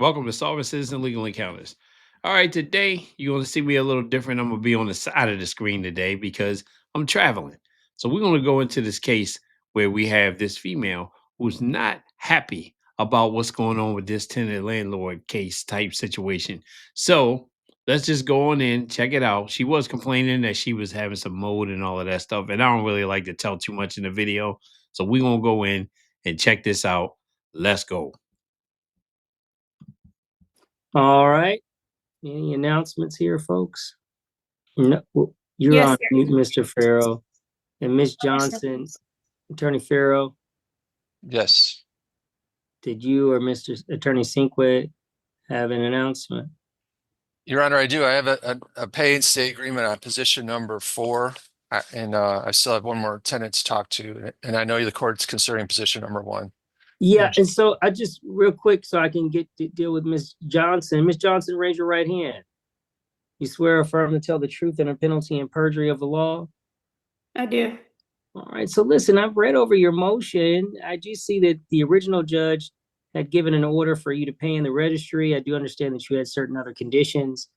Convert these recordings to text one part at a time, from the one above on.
Welcome to Solving Citizen Legal Encounters. All right, today you're going to see me a little different. I'm going to be on the side of the screen today because I'm traveling. So we're going to go into this case where we have this female who's not happy about what's going on with this tenant landlord case type situation. So let's just go on in, check it out. She was complaining that she was having some mold and all of that stuff. And I don't really like to tell too much in the video. So we're going to go in and check this out. Let's go. All right. Any announcements here, folks? No, you're Yes, on sir. mute, Mr. Farrow. And Ms. Johnson, Attorney Farrow, Yes. did you or Mr. Attorney Sinquet have an announcement? Your Honor, I do. I have a pay and stay agreement on position number 4. And I still have one more tenant to talk to. And I know the court's considering position number 1. Yeah, and so I just real quick so I can get to deal with Ms. Johnson. Ms. Johnson, raise your right hand. You swear or affirm to tell the truth under penalty and perjury of the law? I do. All right, so listen, I've read over your motion. I do see that the original judge had given an order for you to pay in the registry. I do understand that you had certain other conditions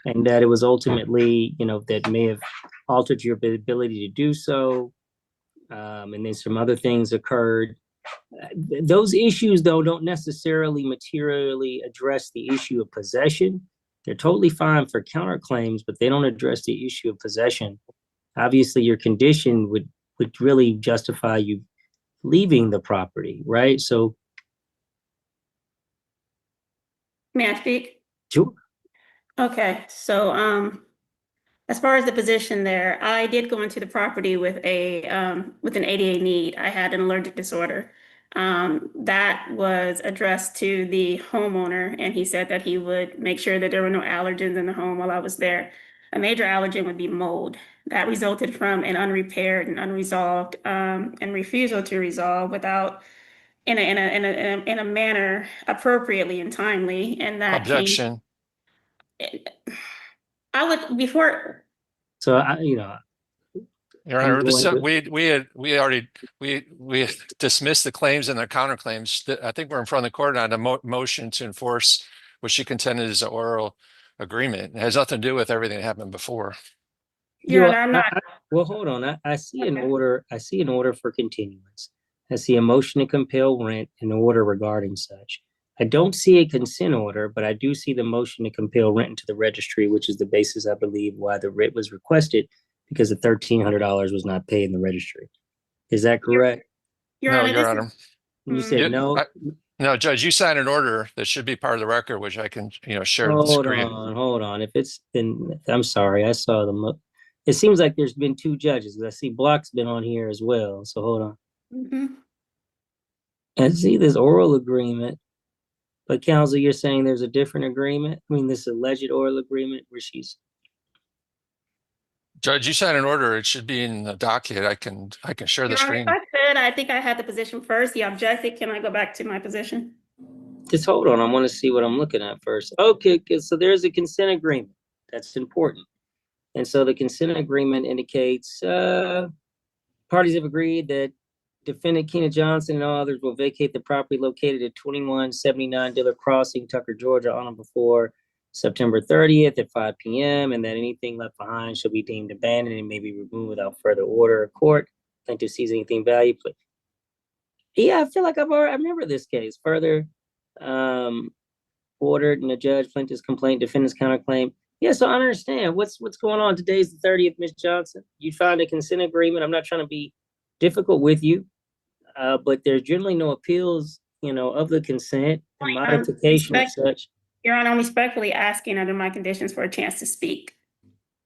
and that it was ultimately, that may have altered your ability to do so. And then some other things occurred. Those issues, though, don't necessarily materially address the issue of possession. They're totally fine for counterclaims, but they don't address the issue of possession. Obviously, your condition would really justify you leaving the property, right? So, May I speak? sure. Okay, so as far as the position there, I did go into the property with an ADA need. I had an allergic disorder. That was addressed to the homeowner, and he said that he would make sure that there were no allergens in the home while I was there. A major allergen would be mold. That resulted from an unrepaired and unresolved and refusal to resolve without in a manner appropriately and timely, and that Objection. I would before. So Your Honor, we dismissed the claims and the counterclaims. I think we're in front of the court on a motion to enforce what she contended is an oral agreement. It has nothing to do with everything that happened before. Your Honor, I'm not. Well, hold on. I see an order. I see an order for continuance. I see a motion to compel rent, an order regarding such. I don't see a consent order, but I do see the motion to compel rent into the registry, which is the basis, I believe, why the writ was requested, because the $1,300 was not paid in the registry. Is that correct? Your No, Honor, Your Honor. You said no. No, Judge, you signed an order that should be part of the record, which I can, share the screen. Hold on. If it's been, I'm sorry, I saw the. It seems like there's been 2 judges. I see Block's been on here as well. So hold on. I see this oral agreement, but counsel, you're saying there's a different agreement? I mean, this alleged oral agreement where she's. Judge, you signed an order. It should be in the docket. I can share the screen. If I could, I think I had the position first. He objected. Can I go back to my position? Just hold on. I want to see what I'm looking at first. Okay, so there's a consent agreement. That's important. And so the consent agreement indicates parties have agreed that defendant Keena Johnson and all others will vacate the property located at 2179 Diller Crossing, Tucker, Georgia, on or before September 30th at 5 p.m. and that anything left behind shall be deemed abandoned and may be removed without further order of court. Plaintiff sees anything valuable. Yeah, I feel like I remember this case. Further ordered and the judge, plaintiff's complaint, defendant's counterclaim. Yeah, so I understand what's going on. Today's the 30th, Ms. Johnson. You found a consent agreement. I'm not trying to be difficult with you, but there's generally no appeals, of the consent and modification of such. Your Honor, I'm respectfully asking under my conditions for a chance to speak.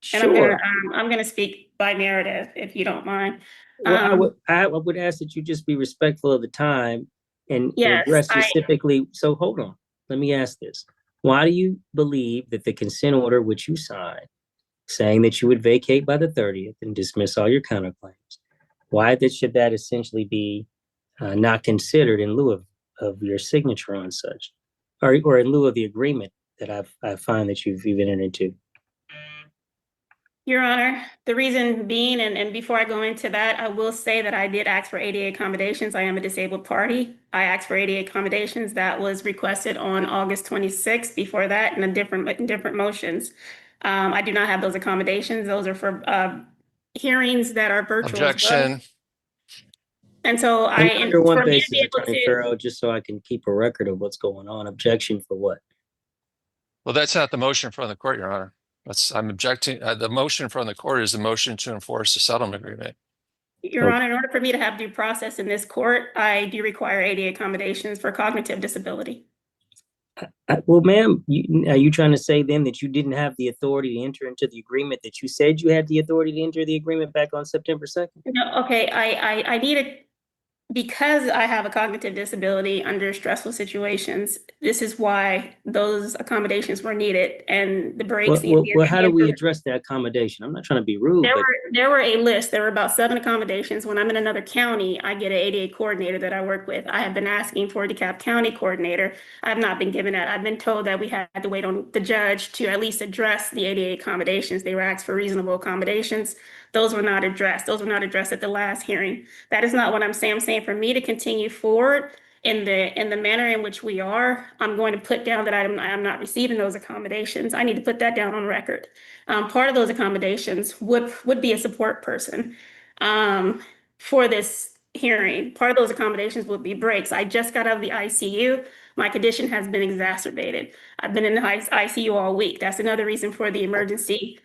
Sure. And I'm gonna speak by narrative, if you don't mind. Well, I would ask that you just be respectful of the time and Yes, address specifically. So hold on. Let me ask this. Why do you believe that the consent order which you signed, saying that you would vacate by the 30th and dismiss all your counterclaims, why should that essentially be not considered in lieu of your signature on such, or in lieu of the agreement that I find that you've even entered into? Your Honor, the reason being, and before I go into that, I will say that I did ask for ADA accommodations. I am a disabled party. I asked for ADA accommodations. That was requested on August 26th. Before that, in different motions. I do not have those accommodations. Those are for hearings that are virtual as well. Objection. And so Under one for me to basis, be able Attorney to, Farrow, just so I can keep a record of what's going on. Objection for what? Well, that's not the motion from the court, Your Honor. I'm objecting. The motion from the court is the motion to enforce the settlement agreement. Your Okay. Honor, in order for me to have due process in this court, I do require ADA accommodations for cognitive disability. Well, ma'am, are you trying to say then that you didn't have the authority to enter into the agreement that you said you had the authority to enter the agreement back on September 2nd? No, okay, I needed, because I have a cognitive disability under stressful situations, this is why those accommodations were needed and the breaks. Well, how do we address that accommodation? I'm not trying to be rude, but There were a list. There were about 7 accommodations. When I'm in another county, I get an ADA coordinator that I work with. I have been asking for a DeKalb County coordinator. I have not been given that. I've been told that we had to wait on the judge to at least address the ADA accommodations. They were asked for reasonable accommodations. Those were not addressed. Those were not addressed at the last hearing. That is not what I'm saying. I'm saying for me to continue forward in the manner in which we are, I'm going to put down that I'm not receiving those accommodations. I need to put that down on record. Part of those accommodations would be a support person for this hearing. Part of those accommodations would be breaks. I just got out of the ICU. My condition has been exacerbated. I've been in the ICU all week. That's another reason for the emergency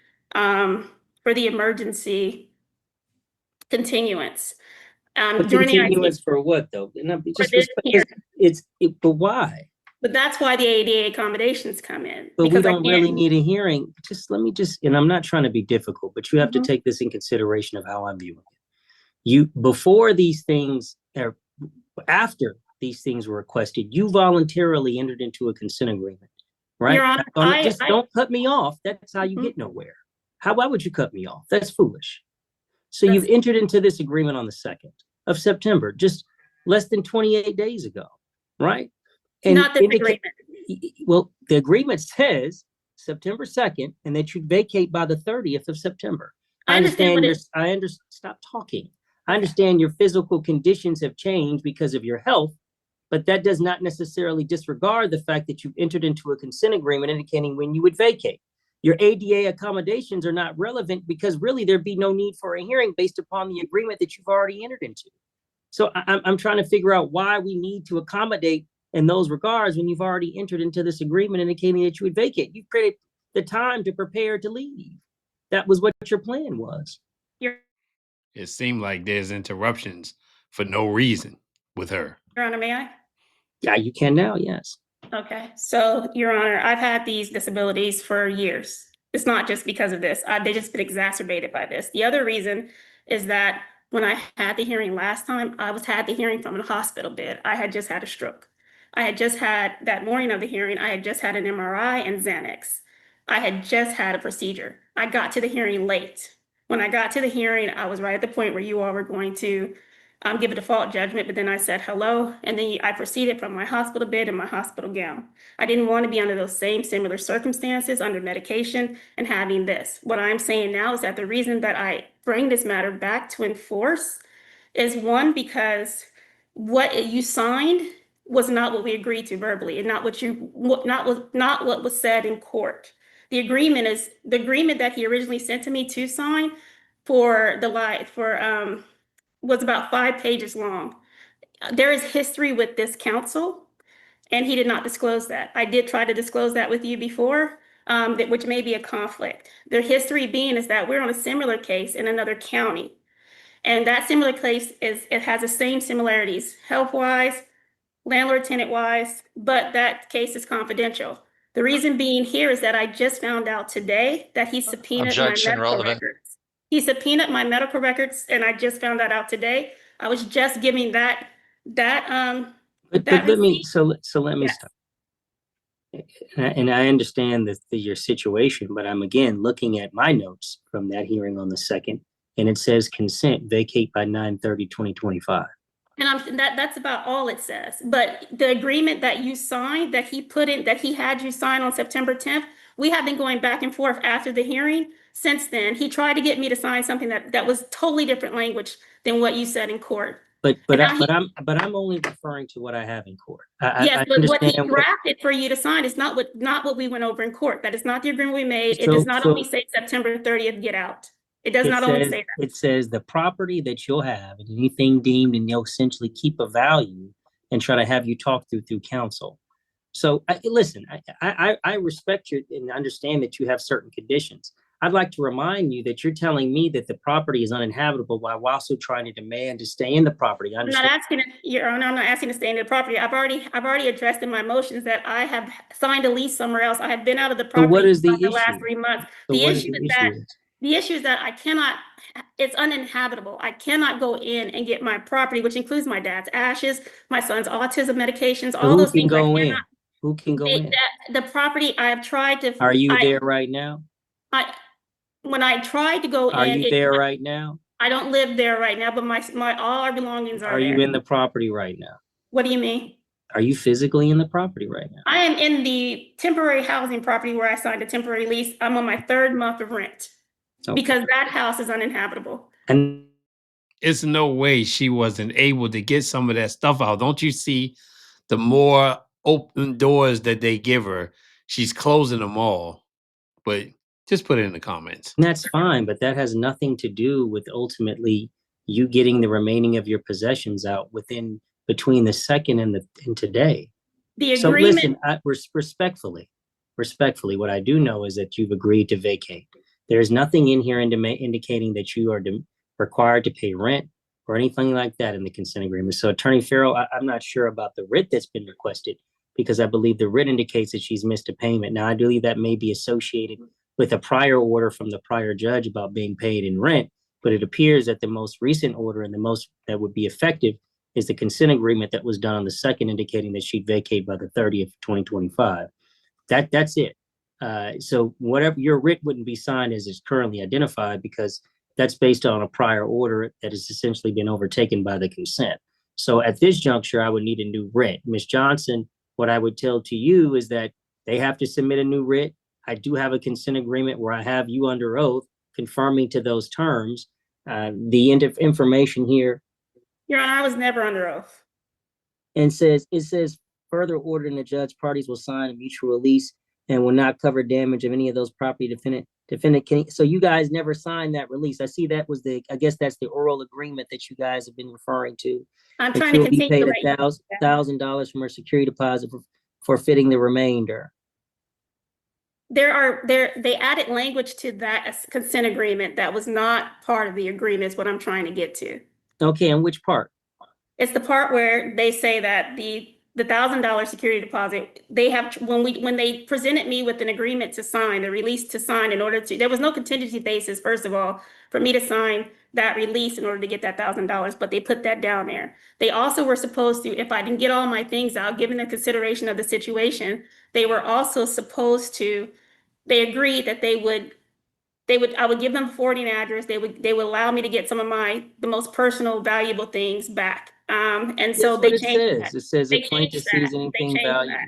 continuance. but During the ICU continuance for what though? No, for this hearing. But why? But that's why the ADA accommodations come in. But we because I don't can't- really need a hearing. And I'm not trying to be difficult, but you have to Mhm. take this in consideration of how I'm viewing it. Before these things, or after these things were requested, you voluntarily entered into a consent agreement, right? Your Honor, Just don't cut me off. That's how you Mhm. get nowhere. Why would you cut me off? That's foolish. So you've entered into this agreement on the 2nd of September, just less than 28 days ago, right? And not this agreement. Well, the agreement says September 2nd, and that you vacate by the 30th of September. I understand. Stop talking. I understand your physical conditions have changed because of your health, but that does not necessarily disregard the fact that you've entered into a consent agreement indicating when you would vacate. Your ADA accommodations are not relevant because really there'd be no need for a hearing based upon the agreement that you've already entered into. So I'm trying to figure out why we need to accommodate in those regards when you've already entered into this agreement indicating that you would vacate. You've created the time to prepare to leave. That was what your plan was. It seemed like there's interruptions for no reason with her. Your Honor, may I? Yeah, you can now, yes. Okay, so Your Honor, I've had these disabilities for years. It's not just because of this. They just been exacerbated by this. The other reason is that when I had the hearing last time, had the hearing from a hospital bed. I had just had a stroke. I had just had, that morning of the hearing, I had just had an MRI and Xanax. I had just had a procedure. I got to the hearing late. When I got to the hearing, I was right at the point where you all were going to give a default judgment, but then I said hello, and then I proceeded from my hospital bed and my hospital gown. I didn't want to be under those same similar circumstances, under medication, and having this. What I'm saying now is that the reason that I bring this matter back to enforce is, one, because what you signed was not what we agreed to verbally, and not what was said in court. The agreement that he originally sent to me to sign was about 5 pages long. There is history with this counsel, and he did not disclose that. I did try to disclose that with you before, which may be a conflict. The history being is that we're on a similar case in another county. And that similar case it has the same similarities, health-wise, landlord-tenant-wise, but that case is confidential. The reason being here is that I just found out today that he subpoenaed my medical records. He subpoenaed my medical records, and I just found that out today. I was just giving that But let me stop. And I understand your situation, but I'm again looking at my notes from that hearing on the 2nd, and it says consent, vacate by 9/30/2025. And that's about all it says. But the agreement that you signed, that he had you sign on September 10th, we have been going back and forth after the hearing since then. He tried to get me to sign something that was totally different language than what you said in court. But And now I'm only referring to what I have in court. yes, I but what he understand drafted for you to sign is not what we went over in court. That is not the agreement we made. It So- does not so- only say September 30th, get out. It does not only say that. It says the property that you'll have and anything deemed, and they'll essentially keep a value and try to have you talk through counsel. So listen, I respect you and understand that you have certain conditions. I'd like to remind you that you're telling me that the property is uninhabitable while also trying to demand to stay in the property. I'm not asking, Your Honor, I'm not asking to stay in the property. I've already addressed in my motions that I have signed a lease somewhere else. I have been out of the property what is the for the last issue? 3 months. So The what issue is is that the issue is that I cannot, it's uninhabitable. I cannot go in and get my property, which includes my dad's ashes, my son's autism medications, all those things. Who can go in? The property I have tried to. Are you there right now? When I tried to go in. Are you there right now? I don't live there right now, but my all our belongings are there. Are you in the property right now? What do you mean? Are you physically in the property right now? I am in the temporary housing property where I signed a temporary lease. I'm on my 3rd month of rent because that house is uninhabitable. And It's no way she wasn't able to get some of that stuff out. Don't you see the more open doors that they give her, she's closing them all. But just put it in the comments. that's fine, but that has nothing to do with ultimately you getting the remaining of your possessions out between the 2nd and today. The So agreement. listen, respectfully, what I do know is that you've agreed to vacate. There's nothing in here indicating that you are required to pay rent or anything like that in the consent agreement. So Attorney Farrell, I'm not sure about the writ that's been requested because I believe the writ indicates that she's missed a payment. Now, I believe that may be associated with a prior order from the prior judge about being paid in rent, but it appears that the most recent order and the most that would be effective is the consent agreement that was done on the 2nd, indicating that she'd vacate by the 30th of 2025. That's it. So whatever your writ wouldn't be signed as is currently identified because that's based on a prior order that has essentially been overtaken by the consent. So at this juncture, I would need a new writ. Ms. Johnson, what I would tell to you is that they have to submit a new writ. I do have a consent agreement where I have you under oath confirming to those terms. The end of information here. Your Honor, I was never under oath. And it says further order in the judge parties will sign a mutual release and will not cover damage of any of those property defendant can. So you guys never signed that release. I see that was I guess that's the oral agreement that you guys have been referring to. I'm trying to continue. Be paid $1,000 from her security deposit for fitting the remainder. They added language to that consent agreement that was not part of the agreement is what I'm trying to get to. Okay, and which part? It's the part where they say that the $1,000 security deposit, they have, when they presented me with an agreement to sign, the release to sign in order to, there was no contingency basis, first of all, for me to sign that release in order to get that $1,000, but they put that down there. They also were supposed to, if I didn't get all my things out, given the consideration of the situation, they were also supposed to, they agreed that I would give them a forwarding address. They would allow me to get some of the most personal, valuable things back. And so they changed that. It says if plaintiff sees anything valuable.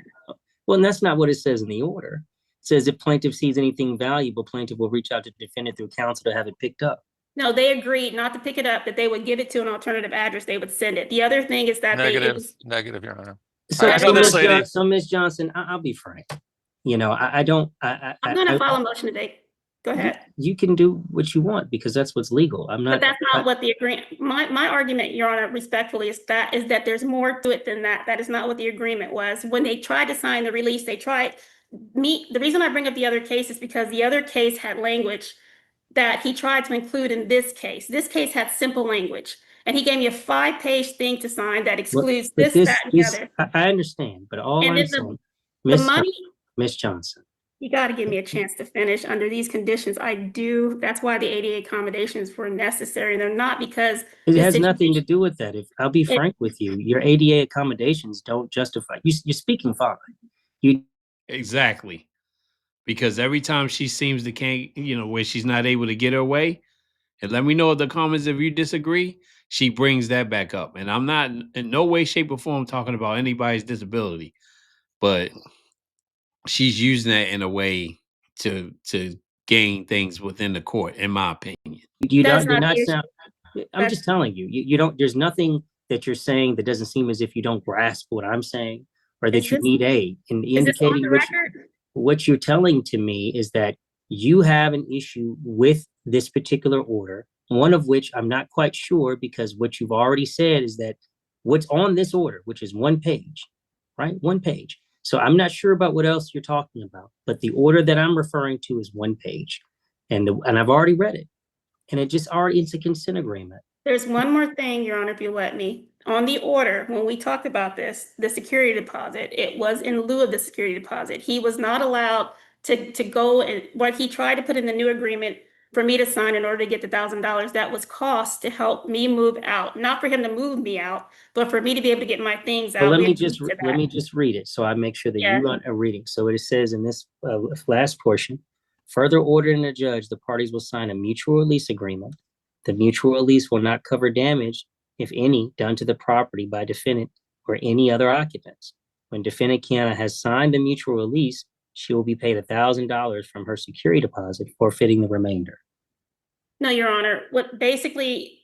Well, and that's not what it says in the order. It says if plaintiff sees anything valuable, plaintiff will reach out to defendant through counsel to have it picked up. No, they agreed not to pick it up, that they would give it to an alternative address. They would send it. The other thing is that negative, Your Honor. So Ms. Johnson, I'll be frank. You know, I'm going to file a motion today. Go ahead. You can do what you want because that's what's legal. I'm not. But that's not what the agreement. My argument, Your Honor, respectfully, is that there's more to it than that. That is not what the agreement was. When they tried to sign the release, the reason I bring up the other case is because the other case had language that he tried to include in this case. This case had simple language, and he gave me a 5-page thing to sign that excludes that, and the other. I understand, but all I'm saying, Miss Johnson. You got to give me a chance to finish under these conditions. I do. That's why the ADA accommodations were necessary. They're not because it has nothing to do with that. I'll be frank with you, your ADA accommodations don't justify. You're speaking fine. Exactly, because every time she seems to where she's not able to get her way, and let me know in the comments if you disagree. She brings that back up, and I'm not in no way, shape, or form talking about anybody's disability, but she's using that in a way to gain things within the court, in my opinion. You That is don't, did not not the issue. sound, I'm That's- just telling you, you don't, there's nothing that you're saying that doesn't seem as if you don't grasp what I'm saying or that you need aid. And Is this on indicating the which, record? what you're telling to me is that you have an issue with this particular order, one of which I'm not quite sure, because what you've already said is that what's on this order, which is one page, right? One page. So I'm not sure about what else you're talking about, but the order that I'm referring to is one page. And I've already read it. And it's a consent agreement. There's one more thing, Your Honor, if you let me. On the order, when we talked about this, the security deposit, it was in lieu of the security deposit. He was not allowed to go and what he tried to put in the new agreement for me to sign in order to get the $1,000. That was cost to help me move out, not for him to move me out, but for me to be able to get my things Well, out. let We me agreed just to let that. me just read it so I make sure that Yeah. you are reading. So it says in this last portion, further ordering the judge, the parties will sign a mutual release agreement. The mutual release will not cover damage, if any, done to the property by defendant or any other occupants. When defendant Kiana has signed the mutual release, she will be paid $1,000 from her security deposit, forfeiting the remainder. No, Your Honor, what they basically,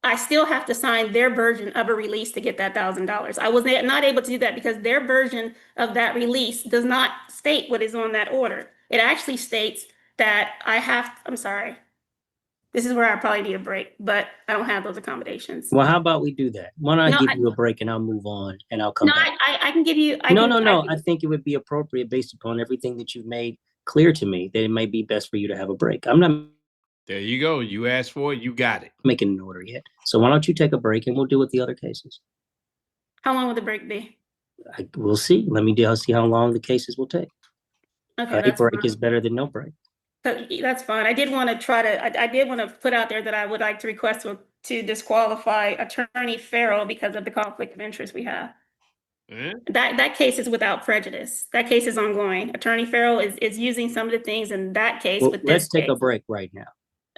I still have to sign their version of a release to get that $1,000. I was not able to do that because their version of that release does not state what is on that order. It actually states that I'm sorry. This is where I probably need a break, but I don't have those accommodations. Well, how about we do that? Why don't I No, give you a break and I'll move on and I'll come No, back. I can give you, No. I think it would be appropriate based upon everything that you've made clear to me that it may be best for you to have a break. I'm not There you go. You asked for it, you got it. making an order yet. So why don't you take a break and we'll deal with the other cases. How long will the break be? We'll see. I'll see how long the cases will take. Okay, A that's break fine. is better than no break. That's fine. I did want to put out there that I would like to request to disqualify Attorney Farrell because of the conflict of interest we have. That case is without prejudice. That case is ongoing. Attorney Farrell is using some of the things in that case Well, with this let's take a case. break right now.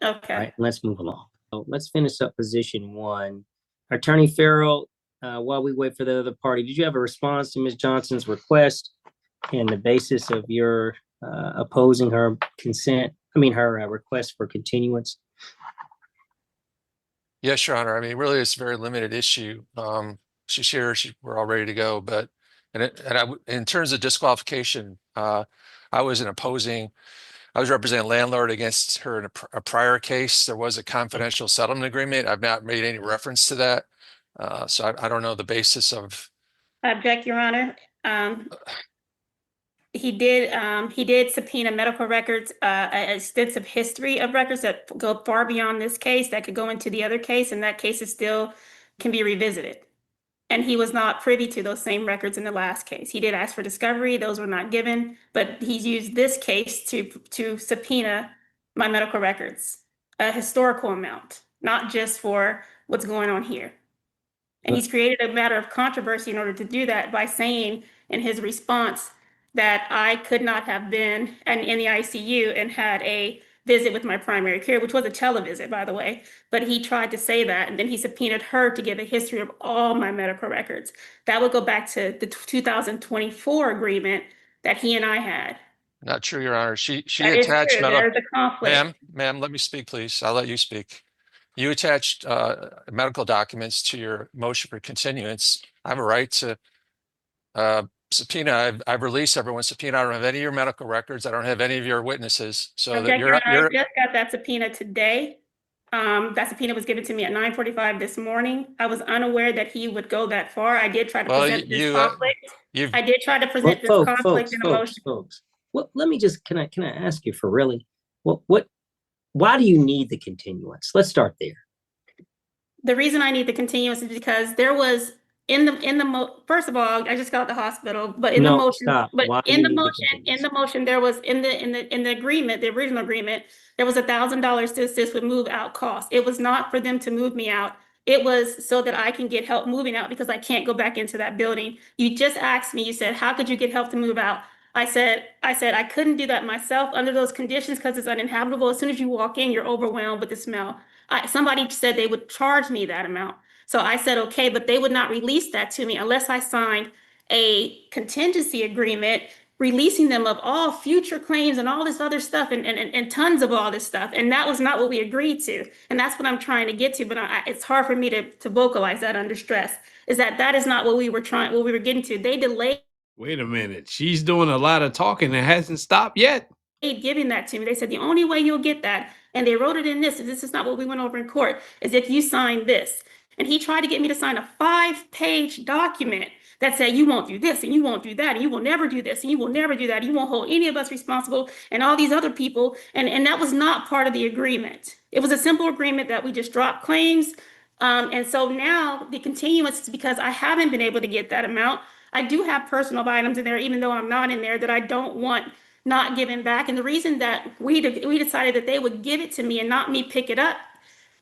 Okay. All right, let's move along. So let's finish up position one. Attorney Farrell, while we wait for the other party, did you have a response to Ms. Johnson's request and the basis of your opposing her her request for continuance? Yes, Your Honor. I mean, really, it's a very limited issue. She's here. We're all ready to go. But in terms of disqualification, I was representing landlord against her in a prior case. There was a confidential settlement agreement. I've not made any reference to that. So I don't know the basis of. I object, Your Honor. He did subpoena medical records, an extensive history of records that go far beyond this case, that could go into the other case, and that case is still can be revisited. And he was not privy to those same records in the last case. He did ask for discovery; those were not given. But he's used this case to subpoena my medical records, a historical amount, not just for what's going on here. And he's created a matter of controversy in order to do that by saying in his response that I could not have been in the ICU and had a visit with my primary care, which was a televisit, by the way. But he tried to say that, and then he subpoenaed her to give a history of all my medical records. That would go back to the 2024 agreement that he and I had. Not true, Your Honor. She That is attached true. There is a conflict. Ma'am, let me speak, please. I'll let you speak. You attached medical documents to your motion for continuance. I have a right to subpoena. I've released everyone's subpoena. I don't have any of your medical records. I don't have any of your witnesses. So that I just got that subpoena today. That subpoena was given to me at 9:45 this morning. I was unaware that he would go that far. I did try to present this conflict. I did try to present this conflict in a motion. Folks. Well, let me just, can I ask you for really, why do you need the continuance? Let's start there. The reason I need the continuance is because there was first of all, I just got out the hospital, but in the motion, there was in the agreement, the original agreement, there was $1,000 to assist with move out costs. It was not for them to move me out. It was so that I can get help moving out because I can't go back into that building. You just asked me, you said, how could you get help to move out? I said I couldn't do that myself under those conditions because it's uninhabitable. As soon as you walk in, you're overwhelmed with the smell. Somebody said they would charge me that amount. So I said, okay, but they would not release that to me unless I signed a contingency agreement releasing them of all future claims and all this other stuff and tons of all this stuff. And that was not what we agreed to. And that's what I'm trying to get to. But it's hard for me to vocalize that under stress, is that is not what we were getting to. They delayed. Wait a minute. She's doing a lot of talking and hasn't stopped yet. Giving that to me. They said the only way you'll get that, and they wrote it in this is not what we went over in court, is if you sign this. And he tried to get me to sign a 5-page document that said you won't do this and you won't do that and you will never do this and you will never do that and you won't hold any of us responsible and all these other people. And that was not part of the agreement. It was a simple agreement that we just dropped claims. And so now the continuance is because I haven't been able to get that amount. I do have personal items in there, even though I'm not in there, that I don't want not given back. And the reason that we decided that they would give it to me and not me pick it up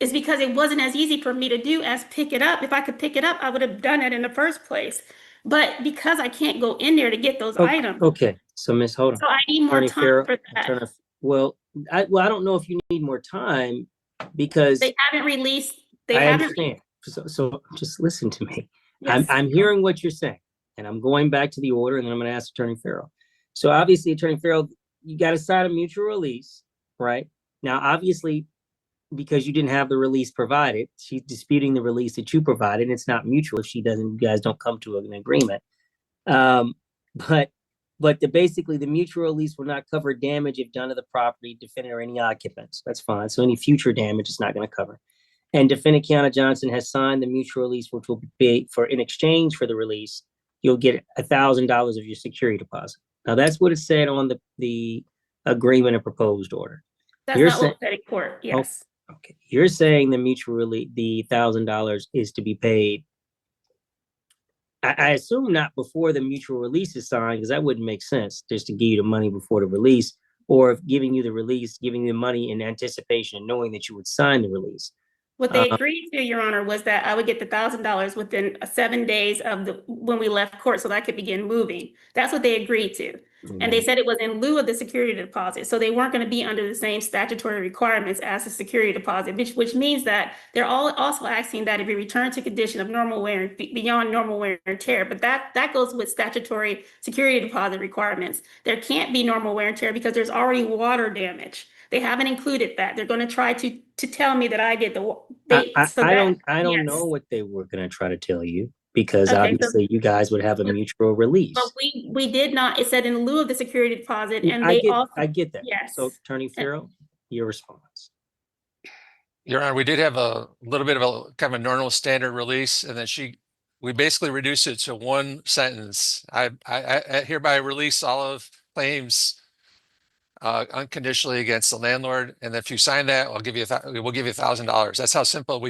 is because it wasn't as easy for me to do as pick it up. If I could pick it up, I would have done it in the first place. But because I can't go in there to get those items. Okay, so Ms. Hold on. So I need more time for that. I don't know if you need more time because they haven't released. I understand. So just listen to me. Yes. I'm hearing what you're saying, and I'm going back to the order, and then I'm going to ask Attorney Farrell. So obviously, Attorney Farrell, you got to sign a mutual release, right? Now, obviously, because you didn't have the release provided, she's disputing the release that you provided. It's not mutual if you guys don't come to an agreement. But basically the mutual release will not cover damage if done to the property, defendant, or any occupants. That's fine. So any future damage is not going to cover. And defendant Kiana Johnson has signed the mutual release, which will be in exchange for the release, you'll get $1,000 of your security deposit. Now that's what it said on the agreement and proposed order. That's not what it said in court. Yes. Okay. You're saying the mutual release, the $1,000 is to be paid. I assume not before the mutual release is signed, because that wouldn't make sense just to give you the money before the release, or if giving you the release, giving you the money in anticipation, knowing that you would sign the release. What they agreed to, Your Honor, was that I would get the $1,000 within 7 days of when we left court, so that I could begin moving. That's what they agreed to. Mm-hmm. And they said it was in lieu of the security deposit. So they weren't going to be under the same statutory requirements as the security deposit, which means that they're also asking that it be returned to condition of normal wear and beyond normal wear and tear. But that goes with statutory security deposit requirements. There can't be normal wear and tear because there's already water damage. They haven't included that. They're going to try to tell me that I did I don't know what they were going to try to tell you, because obviously you guys would have a mutual release. But we did not. It said in lieu of the security deposit, and I get that. Yes. So Attorney Farrell, your response. Your Honor, we did have a little bit of a kind of a normal standard release, and then we basically reduced it to one sentence. I hereby release all of claims unconditionally against the landlord, and if you sign that, we'll give you $1,000. That's how simple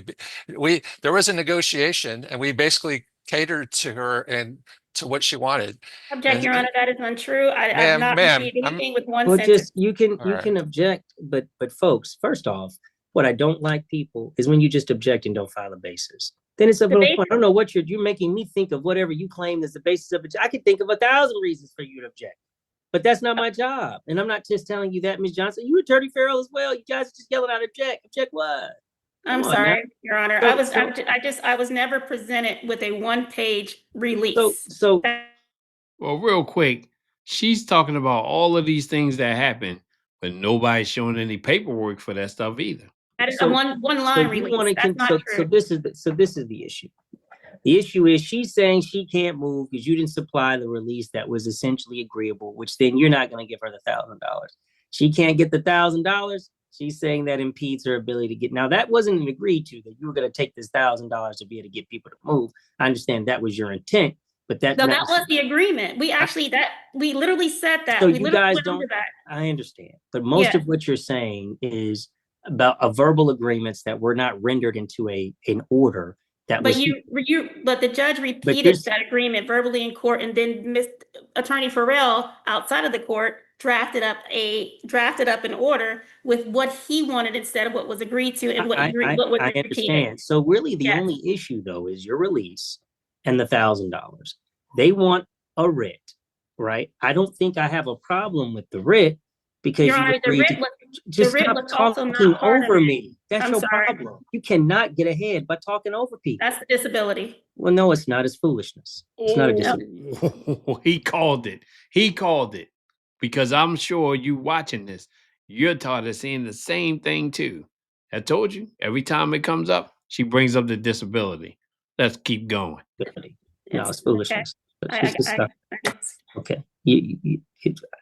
there was a negotiation, and we basically catered to her and to what she wanted. Object, Your Honor, that is untrue. I have not received anything with one sentence. Just you can object, but folks, first off, what I don't like people is when you just object and don't file a basis. Then it's a no point. I don't know what you're making me think of. Whatever you claim is the basis of it. I could think of 1,000 reasons for you to object. But that's not my job. And I'm not just telling you that, Ms. Johnson. You Attorney Farrell as well. You guys are just yelling out object. Object what? I'm sorry, Your Honor. I was never presented with a one-page release. Well, real quick, she's talking about all of these things that happen, but nobody's showing any paperwork for that stuff either. That is a one-line release. That's not true. So this is the issue. The issue is she's saying she can't move because you didn't supply the release that was essentially agreeable, which then you're not going to give her the $1,000. She can't get the $1,000. She's saying that impedes her ability to get. Now, that wasn't agreed to, that you were going to take this $1,000 to be able to get people to move. I understand that was your intent, but that was the agreement. We literally said that. So you guys don't. I understand, but most of what you're saying is about verbal agreements that were not rendered into an order. But the judge repeated that agreement verbally in court, and then Attorney Farrell, outside of the court, drafted up an order with what he wanted instead of what was agreed to and what was repeated. I understand. So really, the only issue though is your release and the $1,000. They want a writ, right? I don't think I have a problem with the writ because Your Honor, the writ was Just writ stop was also talking not part of over it. me. That's I'm your sorry. problem. You cannot get ahead by talking over people. That's the disability. Well, no, it's not. It's foolishness. It's not a Oh, disability. he called it. He called it. Because I'm sure you watching this, you're tired of seeing the same thing too. I told you, every time it comes up, she brings up the disability. Let's keep going. No, It's it's okay. foolishness. I, Just I, stop. I, Okay.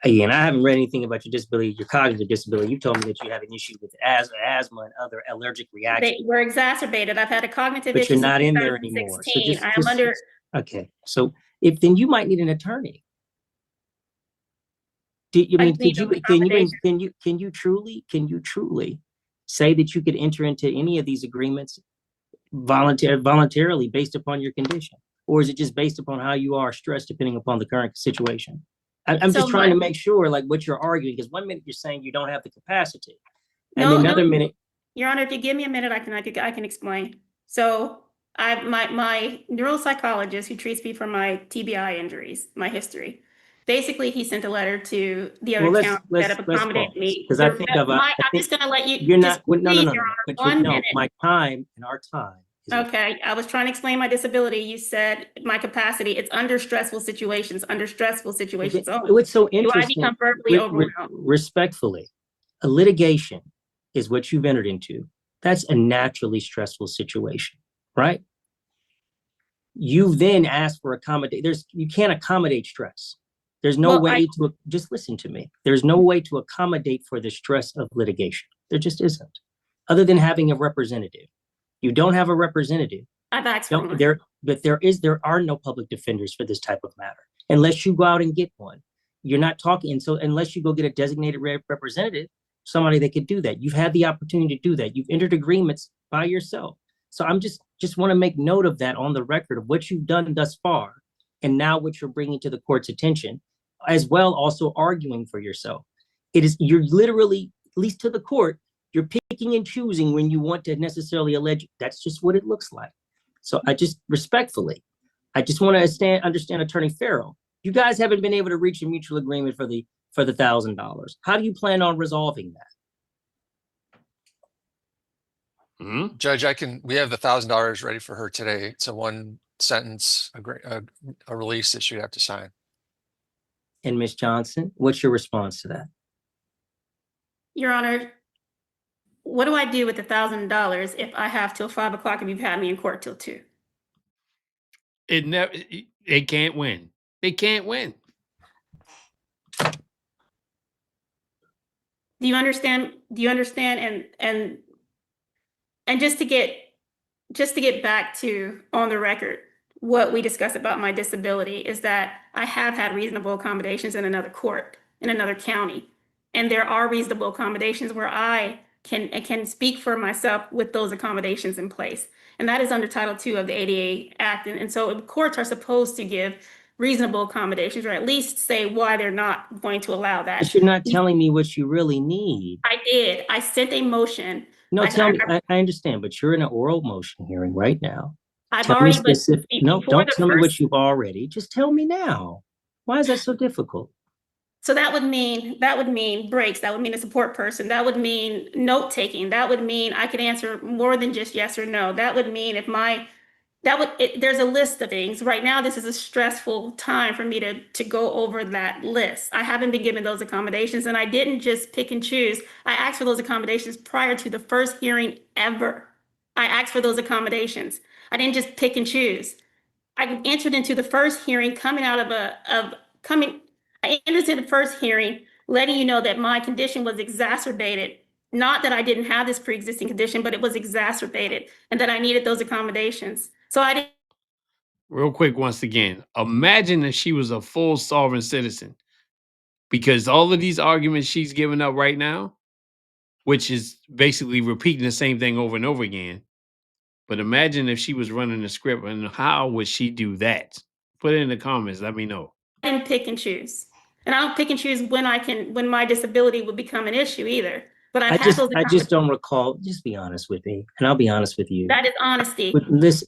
Again, I haven't read anything about your disability, your cognitive disability. You told me that you have an issue with asthma and other allergic reactions, they were exacerbated. I've had a cognitive but issue you're since not in there anymore. So 2016. I am under. okay. So if then you might need an attorney. I mean, need those accommodations. can you truly say that you could enter into any of these agreements voluntarily based upon your condition? Or is it just based upon how you are stressed depending upon the current situation? I'm So just trying to make sure like what you're arguing, because one minute you're saying you don't have the capacity. And No, another minute, Your Honor, if you give me a minute, I can explain. So my neuropsychologist who treats me for my TBI injuries, my history, basically he sent a letter to the well, other county that have accommodated pause, me. because I think of I'm think just gonna let you, you're just not, no, please, Your Honor, but one no, minute. my time and our time. Okay, I was trying to explain my disability. You said my capacity, it's under stressful situations only. What's so Do I interesting, become verbally overwhelmed? respectfully, a litigation is what you've entered into. That's a naturally stressful situation, right? You then ask for accommodate. You can't accommodate stress. There's no way to, just listen to me. There's no way to accommodate for the stress of litigation. There just isn't, other than having a representative. You don't have a representative. I've asked for one. There are no public defenders for this type of matter unless you go out and get one. You're not talking, and so unless you go get a designated representative, somebody that could do that. You've had the opportunity to do that. You've entered agreements by yourself. So I'm just want to make note of that on the record of what you've done thus far, and now what you're bringing to the court's attention, as well also arguing for yourself. You're literally, at least to the court, you're picking and choosing when you want to necessarily allege. That's just what it looks like. So I just respectfully, I just want to understand Attorney Farrell. You guys haven't been able to reach a mutual agreement for the $1,000. How do you plan on resolving that? Mm-hmm. Judge, we have the $1,000 ready for her today. It's a one sentence, a release that she'd have to sign. And Ms. Johnson, what's your response to that? Your Honor, what do I do with the $1,000 if I have till 5 o'clock and you've had me in court till 2? They can't win. They can't win. Do you understand? And just to get back to on the record, what we discussed about my disability is that I have had reasonable accommodations in another court, in another county. And there are reasonable accommodations where I can speak for myself with those accommodations in place. And that is under Title II of the ADA Act. And so courts are supposed to give reasonable accommodations, or at least say why they're not going to allow that. But you're not telling me what you really need. I did. I sent a motion. No, tell me. I understand, but you're in an oral motion hearing right now. I've already, no, don't tell me what you've already. Just tell me now. Why is that so difficult? So that would mean breaks. That would mean a support person. That would mean note taking. That would mean I could answer more than just yes or no. That would mean there's a list of things. Right now, this is a stressful time for me to go over that list. I haven't been given those accommodations, and I didn't just pick and choose. I asked for those accommodations prior to the first hearing ever. I asked for those accommodations. I didn't just pick and choose. I entered into the first hearing I entered into the first hearing letting you know that my condition was exacerbated. Not that I didn't have this pre-existing condition, but it was exacerbated and that I needed those accommodations. So I didn't. Real quick, once again, imagine if she was a full sovereign citizen, because all of these arguments she's giving up right now, which is basically repeating the same thing over and over again. But imagine if she was running the script, and how would she do that? Put it in the comments. Let me know. I didn't pick and choose. And I don't pick and choose when my disability would become an issue either. But I just don't recall. Just be honest with me, and I'll be honest with you. That is honesty.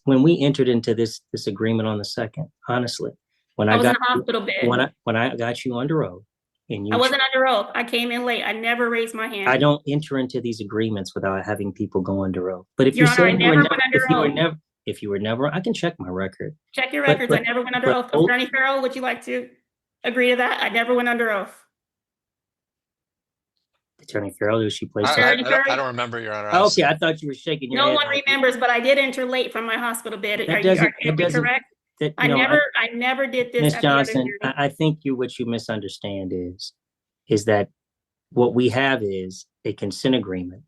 When we entered into this agreement on the 2nd, honestly, when I was in a hospital bed. When I got you under oath, and I you, wasn't under oath. I came in late. I never raised my hand. I don't enter into these agreements without having people go under oath. But if Your you Honor, I said you were never never, went under oath. if you were never, I can check my record. Check your But- records. I never went under oath. but- Attorney Farrell, would you like to agree to that? I never went under oath. Attorney Farrell, was she placed? Attorney I Farrell? don't remember, Your Honor. Okay, I thought you were shaking your No head. one like- remembers, but I did enter late from my hospital bed. That Are doesn't- you that doesn't- correct? that, I you know, never did this Ms. at the other Johnson, hearing. I think what you misunderstand is that what we have is a consent agreement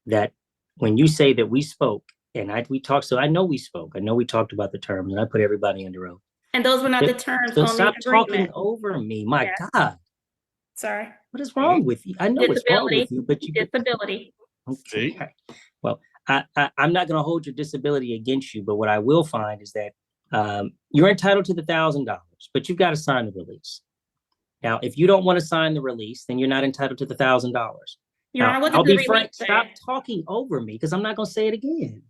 that when you say that we spoke and we talked, so I know we spoke, I know we talked about the terms and I put everybody under oath. And those were not the terms So on stop the talking agreement. over me. My Yeah. God, Sorry. what is wrong with you? I know what's wrong with Disability. you, but you Disability. See? Well, I'm not going to hold your disability against you, but what I will find is that you're entitled to the $1,000, but you've got to sign the release. Now, if you don't want to sign the release, then you're not entitled to the $1,000. Your Honor, what I'll did the be frank. release say? Stop talking over me because I'm not going to say it again.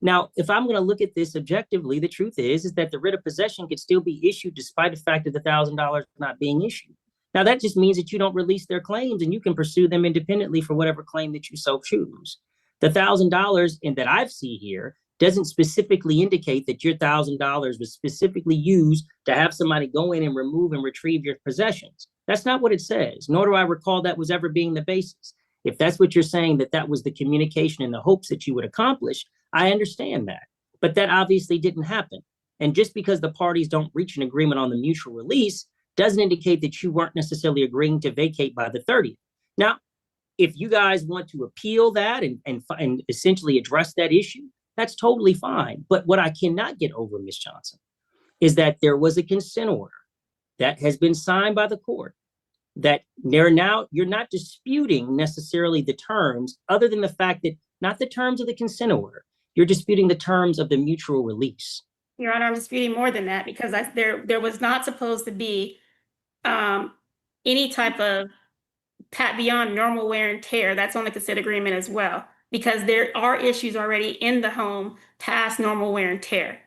Now, if I'm going to look at this objectively, the truth is that the writ of possession could still be issued despite the fact of the $1,000 not being issued. Now, that just means that you don't release their claims and you can pursue them independently for whatever claim that you so choose. The $1,000 that I've seen here doesn't specifically indicate that your $1,000 was specifically used to have somebody go in and remove and retrieve your possessions. That's not what it says, nor do I recall that was ever being the basis. If that's what you're saying, that was the communication and the hopes that you would accomplish, I understand that. But that obviously didn't happen. And just because the parties don't reach an agreement on the mutual release doesn't indicate that you weren't necessarily agreeing to vacate by the 30th. Now, if you guys want to appeal that and essentially address that issue, that's totally fine. But what I cannot get over, Ms. Johnson, is that there was a consent order that has been signed by the court that you're not disputing necessarily the terms other than the fact that not the terms of the consent order, you're disputing the terms of the mutual release. Your Honor, I'm disputing more than that because there was not supposed to be any type of pat beyond normal wear and tear. That's on the consent agreement as well, because there are issues already in the home past normal wear and tear.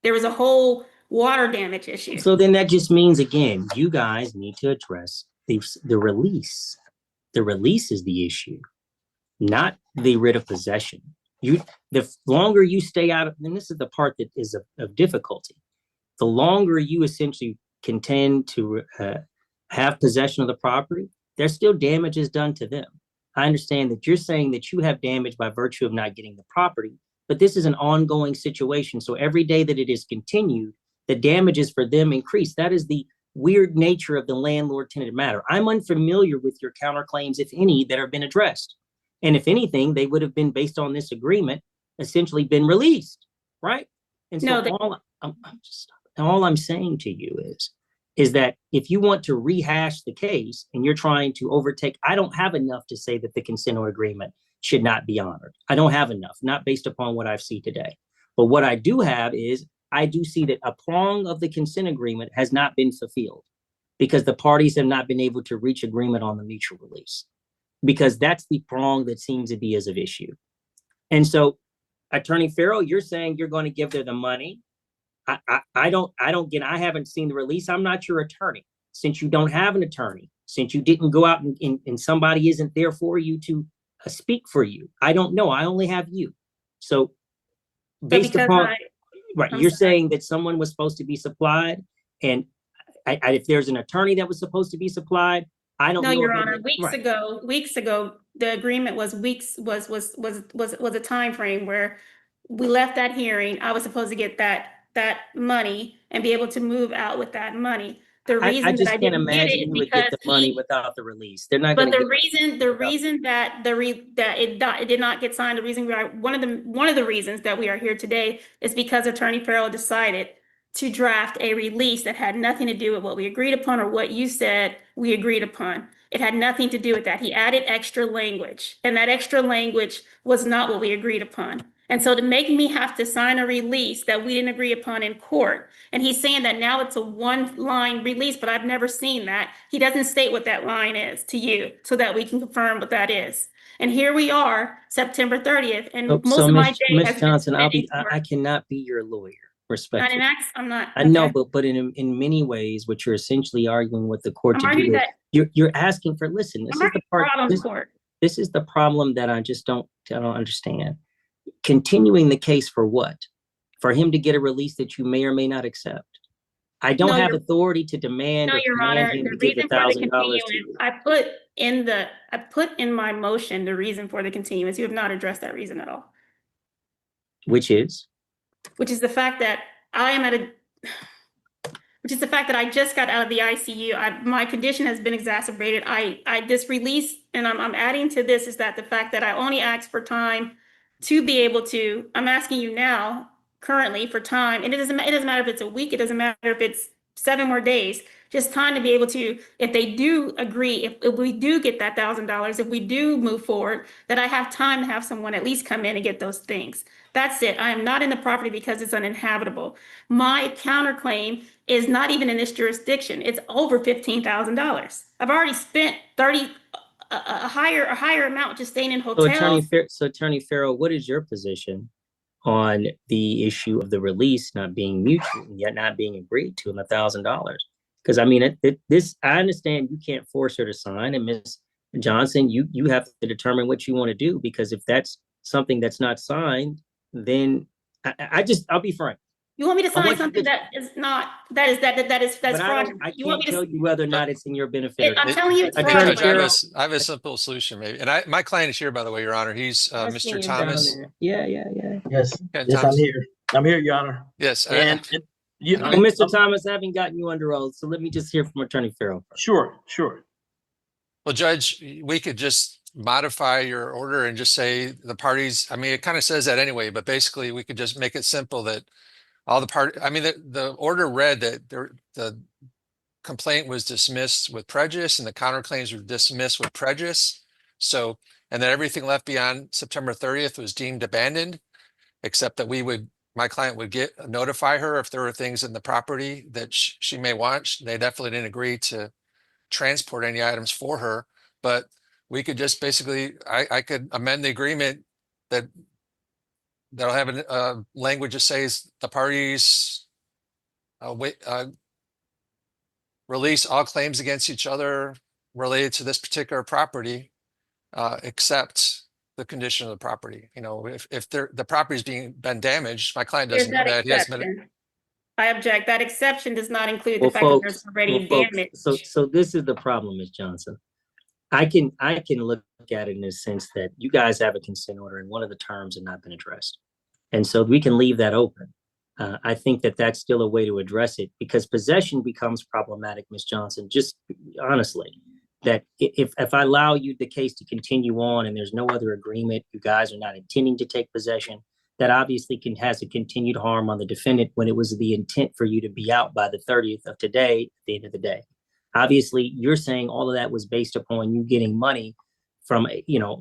There was a whole water damage issue. So then that just means, again, you guys need to address the release. The release is the issue, not the writ of possession. The longer you stay out of, and this is the part that is of difficulty, the longer you essentially contend to have possession of the property, there's still damages done to them. I understand that you're saying that you have damage by virtue of not getting the property, but this is an ongoing situation. So every day that it is continued, the damages for them increase. That is the weird nature of the landlord-tenant matter. I'm unfamiliar with your counterclaims, if any, that have been addressed. And if anything, they would have been based on this agreement, essentially been released, right? And so all I'm saying to you is that if you want to rehash the case and you're trying to overtake, I don't have enough to say that the consent agreement should not be honored. I don't have enough, not based upon what I've seen today. But what I do have is I do see that a prong of the consent agreement has not been fulfilled because the parties have not been able to reach agreement on the mutual release, because that's the prong that seems to be as of issue. And so, Attorney Farrell, you're saying you're going to give them the money. I haven't seen the release. I'm not your attorney. Since you don't have an attorney, since you didn't go out and somebody isn't there for you to speak for you, I don't know. I only have you. So based upon, you're saying that someone was supposed to be supplied, and if there's an attorney that was supposed to be supplied, I don't know. No, Your Honor, weeks ago, the agreement was a time frame where we left that hearing. I was supposed to get that money and be able to move out with that money. The reason I just that I can't didn't get imagine it you would get the money without the release. They're not. But the reason that it did not get signed, the reason one of the reasons that we are here today is because Attorney Farrell decided to draft a release that had nothing to do with what we agreed upon or what you said we agreed upon. It had nothing to do with that. He added extra language, and that extra language was not what we agreed upon. And so to make me have to sign a release that we didn't agree upon in court, and he's saying that now it's a one-line release, but I've never seen that. He doesn't state what that line is to you so that we can confirm what that is. And here we are, September 30th, and most of my day has Ms. Johnson, been spent in court. I cannot be your lawyer, respectfully. I'm not. I know, Okay. but in many ways, what you're essentially arguing with the court I'm to arguing do is that you're asking for, listen, I'm arguing fraud on the court. this is the problem that I don't understand. Continuing the case for what? For him to get a release that you may or may not accept. I don't No, have authority to demand no, or Your command Honor. him The to give reason for the $1,000 continuance, to you. I put in my motion the reason for the continuance. You have not addressed that reason at all. Which is The fact that I just got out of the ICU. My condition has been exacerbated. This release, and I'm adding to this, is that the fact that I only asked for time to be able to, I'm asking you now, currently, for time, and it doesn't matter if it's a week, it doesn't matter if it's 7 more days, just time to be able to, if they do agree, if we do get that $1,000, if we do move forward, that I have time to have someone at least come in and get those things. That's it. I am not in the property because it's uninhabitable. My counterclaim is not even in this jurisdiction. It's over $15,000. I've already spent a higher amount just staying in hotels. so Attorney Farrell, what is your position on the issue of the release not being mutual, yet not being agreed to, and $1,000? Because I mean, I understand you can't force her to sign, and Ms. Johnson, you have to determine what you want to do, because if that's something that's not signed, then I'll be frank. You want me to sign something that is not, that's fraudulent? I can't tell you whether or not it's in your benefit. I'm telling you, it's Attorney fraudulent. Farrell, I have a simple solution, maybe. And my client is here, by the way, Your Honor. He's Mr. Thomas. Yeah. Yes, Ken yes, Thomas. I'm here. I'm here, Your Honor. Yes. Well, Mr. Thomas, I haven't gotten you under oath, so let me just hear from Attorney Farrell. Sure. Well, Judge, we could just modify your order and just say the parties, I mean, it kind of says that anyway, but basically we could just make it simple that all the the order read that the complaint was dismissed with prejudice and the counterclaims were dismissed with prejudice. So, and then everything left beyond September 30th was deemed abandoned, except that my client would notify her if there were things in the property that she may want. They definitely didn't agree to transport any items for her, but we could just basically, I could amend the agreement that'll have a language that says the parties release all claims against each other related to this particular property, except the condition of the property. You know, if the property's been damaged, my client doesn't know that. He hasn't been. I object. That exception does not include the fact that there's already damage. So this is the problem, Ms. Johnson. I can look at it in the sense that you guys have a consent order and one of the terms have not been addressed. And so we can leave that open. I think that that's still a way to address it, because possession becomes problematic, Ms. Johnson, just honestly, that if I allow the case to continue on and there's no other agreement, you guys are not intending to take possession, that obviously has a continued harm on the defendant when it was the intent for you to be out by the 30th of today, at the end of the day. Obviously, you're saying all of that was based upon you getting money from,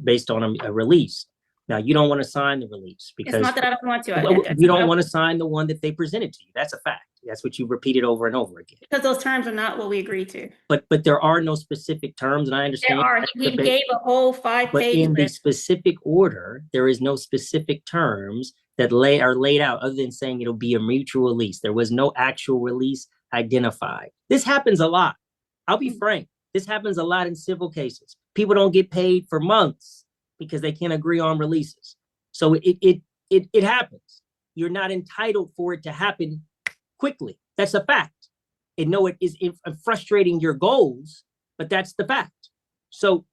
based on a release. Now, you don't want to sign the release because it's not that I don't want to. You don't want to sign the one that they presented to you. That's a fact. That's what you repeated over and over again. Because those terms are not what we agreed to. But there are no specific terms, and I understand. There are. We gave a whole 5-page But in the list. specific order, there is no specific terms that are laid out other than saying it'll be a mutual release. There was no actual release identified. This happens a lot. I'll be frank. This happens a lot in civil cases. People don't get paid for months because they can't agree on releases. So it happens. You're not entitled for it to happen quickly. That's a fact. And no, it is frustrating your goals, but that's the fact. So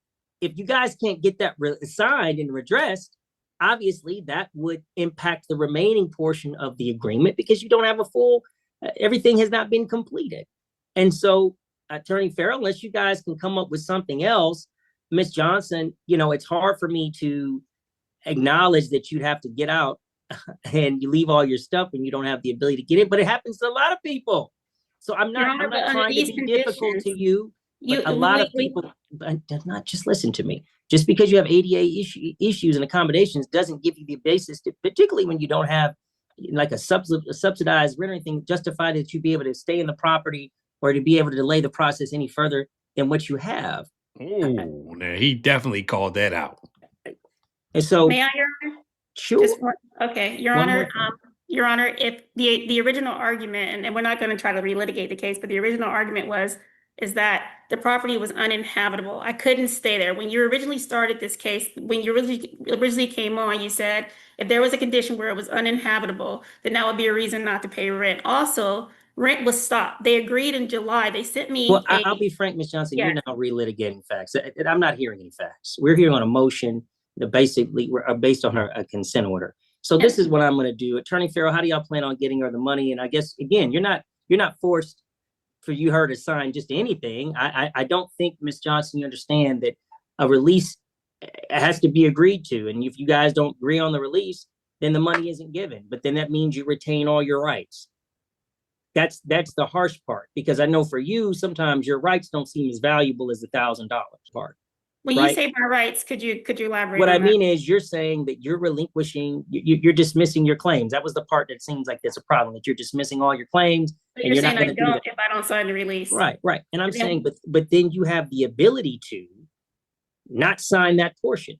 if you guys can't get that signed and redressed, obviously that would impact the remaining portion of the agreement because you don't have a full, everything has not been completed. And so Attorney Farrell, unless you guys can come up with something else, Ms. Johnson, it's hard for me to acknowledge that you'd have to get out and you leave all your stuff and you don't have the ability to get in, but it happens to a lot of people. So I'm not trying to be difficult to you. A lot of people, not just listen to me. Just because you have ADA issues and accommodations doesn't give you the basis to, particularly when you don't have like a subsidized rent or anything, justify that you be able to stay in the property or to be able to delay the process any further than what you have. Oh, now he definitely called that out. And so, may I, Your Honor? Sure. Okay, Your Honor, Your Honor, if the original argument, and we're not going to try to relitigate the case, but the original argument is that the property was uninhabitable. I couldn't stay there. When you originally started this case, when you originally came on, you said if there was a condition where it was uninhabitable, then that would be a reason not to pay rent. Also, rent was stopped. They agreed in July. They sent me Well, I'll be frank, Ms. Johnson, you're now relitigating facts. I'm not hearing any facts. We're here on a motion that basically based on a consent order. So this is what I'm going to do. Attorney Farrell, how do y'all plan on getting her the money? And I guess, again, you're not forced for her to sign just anything. I don't think, Ms. Johnson, you understand that a release has to be agreed to. And if you guys don't agree on the release, then the money isn't given. But then that means you retain all your rights. That's the harsh part, because I know for you, sometimes your rights don't seem as valuable as the $1,000 part. When you say my rights, could you elaborate? What I mean is you're saying that you're relinquishing, you're dismissing your claims. That was the part that seems like there's a problem, that you're dismissing all your claims. But you're saying I don't if I don't sign the release. Right. And I'm saying, but then you have the ability to not sign that portion.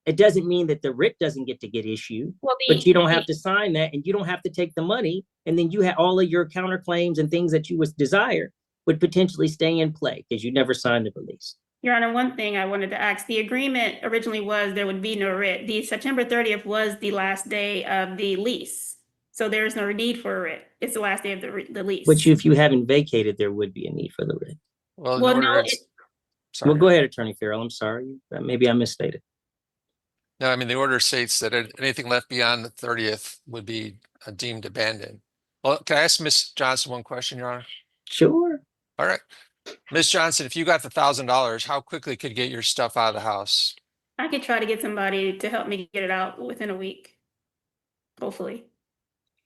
It doesn't mean that the writ doesn't get issued, but you don't have to sign that, and you don't have to take the money. And then you have all of your counterclaims and things that you would desire would potentially stay in play because you never signed the release. Your Honor, one thing I wanted to ask, the agreement originally was there would be no writ. The September 30th was the last day of the lease. So there's no need for a writ. It's the last day of the lease. Which if you haven't vacated, there would be a need for the writ. Well, Well, go ahead, Attorney Farrell. I'm sorry. Maybe I misstated. No, I mean, the order states that anything left beyond the 30th would be deemed abandoned. Well, can I ask Ms. Johnson one question, Your Honor? Sure. All right. Ms. Johnson, if you got the $1,000, how quickly could you get your stuff out of the house? I could try to get somebody to help me get it out within a week. Hopefully.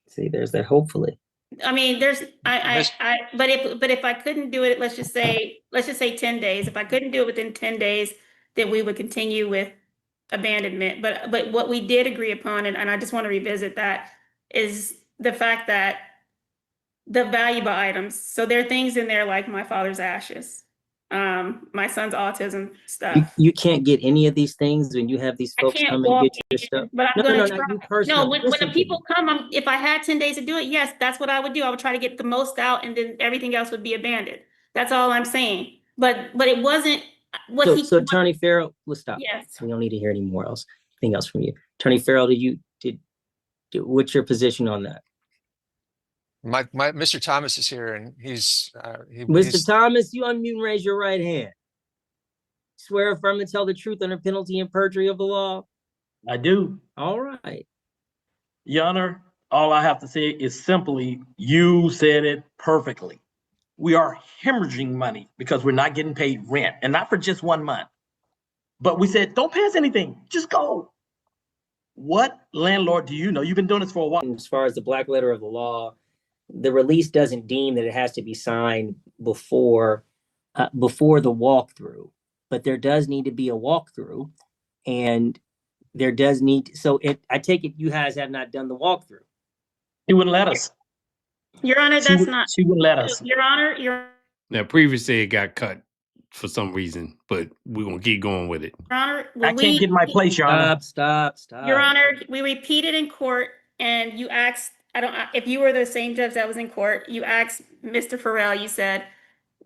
See, there's that hopefully. I mean, but if I couldn't do it, let's just say 10 days. If I couldn't do it within 10 days, then we would continue with abandonment. But what we did agree upon, and I just want to revisit that, is the fact that the valuable items. So there are things in there like my father's ashes, my son's autism stuff. You can't get any of these things when you have these folks come and get your stuff. But I'm going to try. You personally. No, when the people come, if I had 10 days to do it, yes, that's what I would do. I would try to get the most out, and then everything else would be abandoned. That's all I'm saying. But it wasn't what So Attorney Farrell, let's stop. Yes. We don't need to hear anything else from you. Attorney Farrell, what's your position on that? My Mr. Thomas is here, and he's Mr. Thomas, you unmute and raise your right hand. Swear affirm to tell the truth under penalty and perjury of the law. I do. All right. Your Honor, all I have to say is simply, you said it perfectly. We are hemorrhaging money because we're not getting paid rent, and not for just 1 month. But we said, don't pay us anything, just go. What landlord do you know? You've been doing this for a while. As far as the black letter of the law, the release doesn't deem that it has to be signed before the walkthrough, but there does need to be a walkthrough, and there does need. I take it you guys have not done the walkthrough. He wouldn't let us. Your Honor, She wouldn't let us. Your Honor, Now, previously it got cut for some reason, but we're gonna keep going with it. Your Honor, I can't get my place, Your Honor. Stop. Your Honor, we repeated in court, and you asked, if you were the same judge that was in court, you asked Mr. Farrell, you said,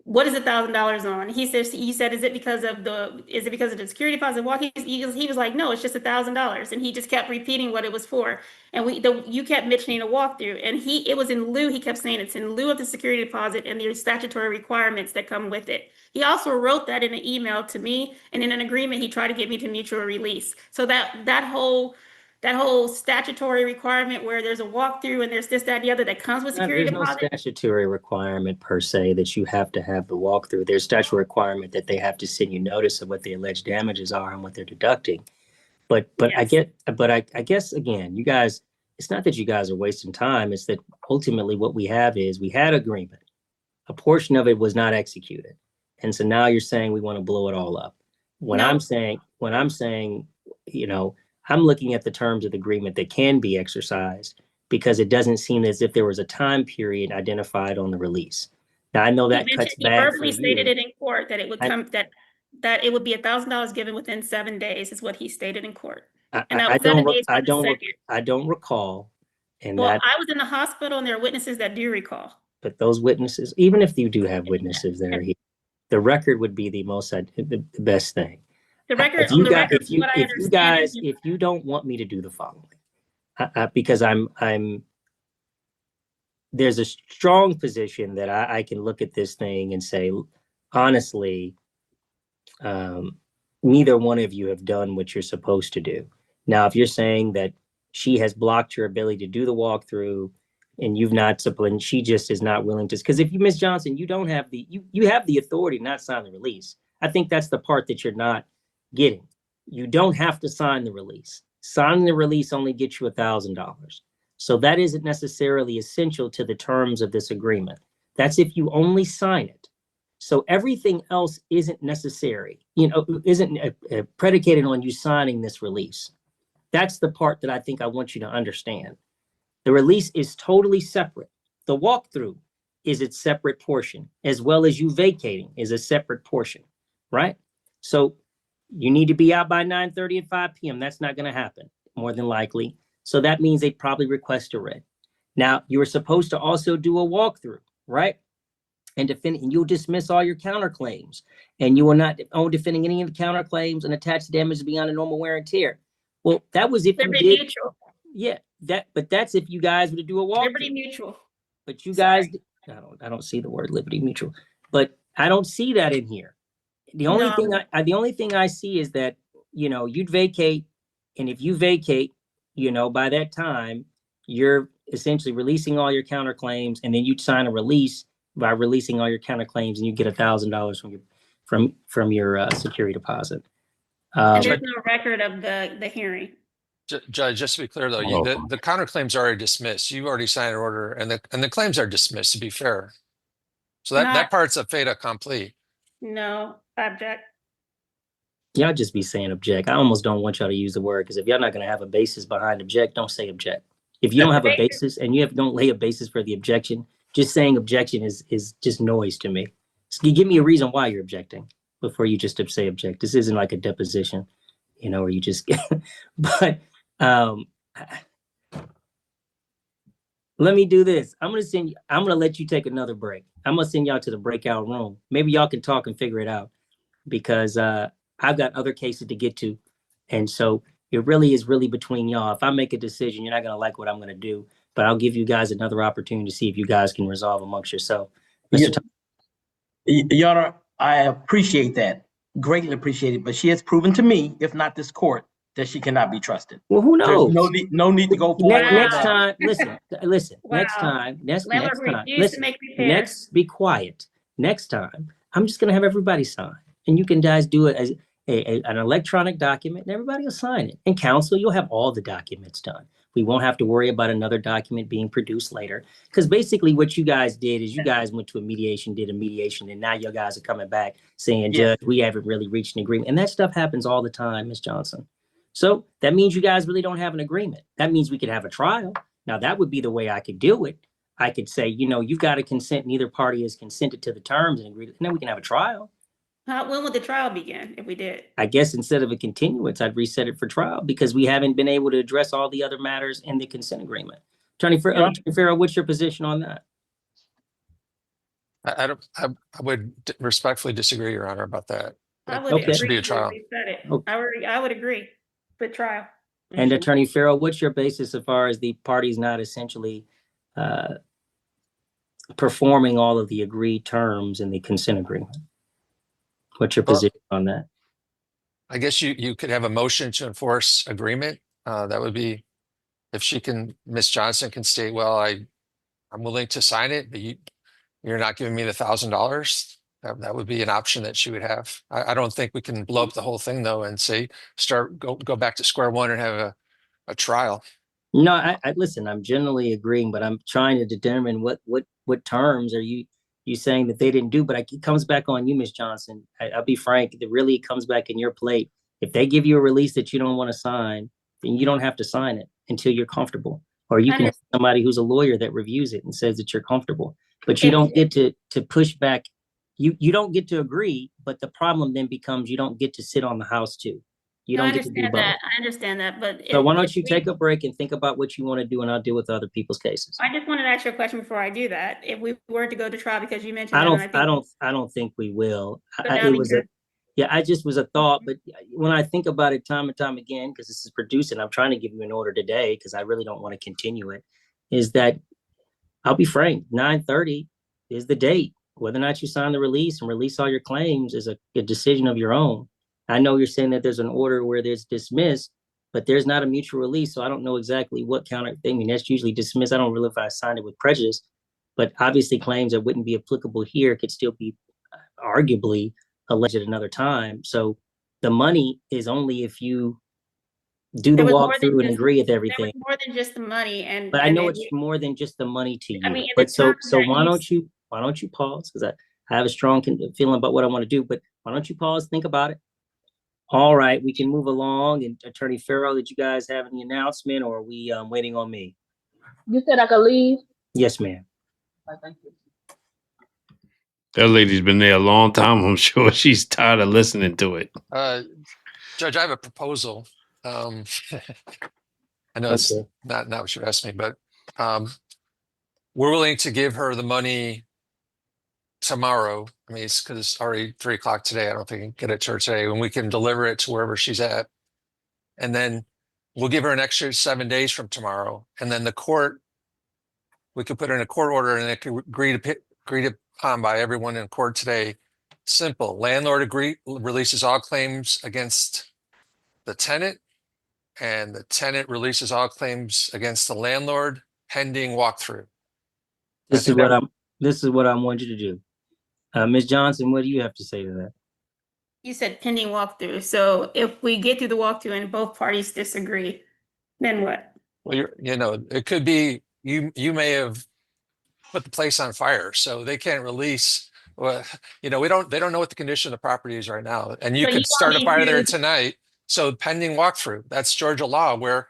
what is $1,000 on? He said, is it because of the security deposit walk? He was like, no, it's just $1,000. And he just kept repeating what it was for. And you kept mentioning a walkthrough, and it was in lieu. He kept saying it's in lieu of the security deposit and the statutory requirements that come with it. He also wrote that in an email to me, and in an agreement, he tried to get me to mutual release. So that whole statutory requirement where there's a walkthrough and there's this, that, and the other that comes with security deposit. There's no statutory requirement per se that you have to have the walkthrough. There's statutory requirement that they have to send you notice of what the alleged damages are and what they're deducting. But yes. I guess again, you guys, it's not that you guys are wasting time. It's that ultimately what we have is we had agreement. A portion of it was not executed. And so now you're saying we want to blow it all up. I'm saying, I'm looking at the terms of the agreement that can be exercised because it doesn't seem as if there was a time period identified on the release. Now I know that cuts back. He verbally stated it in court that it would come that it would be $1,000 given within 7 days is what he stated in court. I don't recall And Well, that, I was in the hospital and there are witnesses that do recall. but those witnesses, even if you do have witnesses that are here, the record would be the best thing. The record, If on you the got, record, if from you, what I if you understand guys, is if you don't want me to do the following, because there's a strong position that I can look at this thing and say, honestly, neither one of you have done what you're supposed to do. Now, if you're saying that she has blocked your ability to do the walkthrough and you've not, and she just is not willing to, because if you, Ms. Johnson, you don't have you have the authority to not sign the release. I think that's the part that you're not getting. You don't have to sign the release. Signing the release only gets you $1,000. So that isn't necessarily essential to the terms of this agreement. That's if you only sign it. So everything else isn't necessary, isn't predicated on you signing this release. That's the part that I think I want you to understand. The release is totally separate. The walkthrough is its separate portion, as well as you vacating is a separate portion, right? So you need to be out by 9:30 and 5 p.m. That's not going to happen, more than likely. So that means they probably request a writ. Now, you were supposed to also do a walkthrough, right? And you'll dismiss all your counterclaims, and you will not defending any of the counterclaims and attach damage beyond a normal wear and tear. Well, that was if you Liberty did, Mutual. yeah. But that's if you guys were to do a Liberty walkthrough. Mutual. But you Sorry. guys, I don't see the word Liberty Mutual, but I don't see that in here. The only No. thing I see is that you'd vacate, and if you vacate, by that time you're essentially releasing all your counterclaims, and then you'd sign a release by releasing all your counterclaims, and you get $1,000 from your security deposit. And there's no record of the hearing. Judge, just to be clear though, the counterclaims are already dismissed. You already signed an order, and the claims are dismissed, to be fair. So that part's a fait accompli. No, object. Y'all just be saying object. I almost don't want y'all to use the word, because if y'all not going to have a basis behind object, don't say object. If you don't have a basis and don't lay a basis for the objection, just saying objection is just noise to me. So you give me a reason why you're objecting before you just say object. This isn't like a deposition, where you just, but let me do this. I'm going to let you take another break. I'm going to send y'all to the breakout room. Maybe y'all can talk and figure it out, because I've got other cases to get to. And so it really is between y'all. If I make a decision, you're not going to like what I'm going to do, but I'll give you guys another opportunity to see if you guys can resolve amongst yourself. Mr. Your Honor, I appreciate that. Greatly appreciate it. But she has proven to me, if not this court, that she cannot be trusted. Well, who knows? There's no need to go forward. Next time, listen. Wow. Next time, listen. Be quiet. Next time, I'm just going to have everybody sign, and you can guys do it as an electronic document, and everybody will sign it. And counsel, you'll have all the documents done. We won't have to worry about another document being produced later, because basically what you guys did is you guys went to did a mediation, and now you guys are coming back saying, Judge, we haven't really reached an agreement. And that stuff happens all the time, Ms. Johnson. So that means you guys really don't have an agreement. That means we could have a trial. Now, that would be the way I could do it. I could say, you've got to consent. Neither party has consented to the terms and agreed. And then we can have a trial. When would the trial begin if we did? I guess instead of a continuance, I'd reset it for trial, because we haven't been able to address all the other matters in the consent agreement. Attorney Farrell, what's your position on that? I would respectfully disagree, Your Honor, about that. I would Okay. agree. Should be a trial. Okay. I would agree with trial. And Attorney Farrell, what's your basis as far as the parties not essentially performing all of the agreed terms in the consent agreement? What's your position on that? I guess you could have a motion to enforce agreement. That would be, if Ms. Johnson can state, well, I'm willing to sign it, but you're not giving me the $1,000. That would be an option that she would have. I don't think we can blow up the whole thing though and say, go back to square one and have a trial. No, I listen, I'm generally agreeing, but I'm trying to determine what terms are you saying that they didn't do. But it comes back on you, Ms. Johnson. I'll be frank, it really comes back in your plate. If they give you a release that you don't want to sign, then you don't have to sign it until you're comfortable. Or you can have somebody who's a lawyer that reviews it and says that you're comfortable. But you don't get to push back. You don't get to agree, but the problem then becomes you don't get to sit on the house too. You No, I don't get to do understand both. that. I understand that, but So why don't if you take a break and think about what you want to do, and I'll deal with other people's cases. I just wanted to ask you a question before I do that. If we were to go to trial, because you mentioned I that, and I don't think we will. so now It was a, because yeah, I just was a thought, but when I think about it time and time again, because this is producing, I'm trying to give you an order today because I really don't want to continue it, is that I'll be frank, 9:30 is the date. Whether or not you sign the release and release all your claims is a decision of your own. I know you're saying that there's an order where there's dismissed, but there's not a mutual release. So I don't know exactly what counter thing. I mean, that's usually dismissed. I don't really know if I signed it with prejudice, but obviously claims that wouldn't be applicable here could still be arguably alleged at another time. So the money is only if you do the there was more than walkthrough and just agree with there everything. was more than just the money, But I know then it's more than just the money to I you. mean, in But the so terms that why don't you pause? Because I have a strong feeling about what I want to do. But why don't you pause? Think about it. All right, we can move along. And Attorney Farrell, did you guys have any announcement, or are we waiting on me? You said I could leave? Yes, ma'am. Thank you. That lady's been there a long time. I'm sure she's tired of listening to it. Judge, I have a proposal. I know it's Okay. not what you asked me, but we're willing to give her the money tomorrow. I mean, it's because it's already 3 o'clock today. I don't think I can get it to her today, and we can deliver it to wherever she's at. And then we'll give her an extra 7 days from tomorrow. And then we could put in a court order, and it could agreed upon by everyone in court today. Simple. Landlord releases all claims against the tenant, and the tenant releases all claims against the landlord pending walkthrough. This is what I want you to do. Ms. Johnson, what do you have to say to that? you said pending walkthrough. So if we get through the walkthrough and both parties disagree, then what? Well, it could be you may have put the place on fire, so they can't release. Well, they don't know what the condition of the property is right now, and you So you could start a want me fire there to- tonight. So pending walkthrough, that's Georgia law, where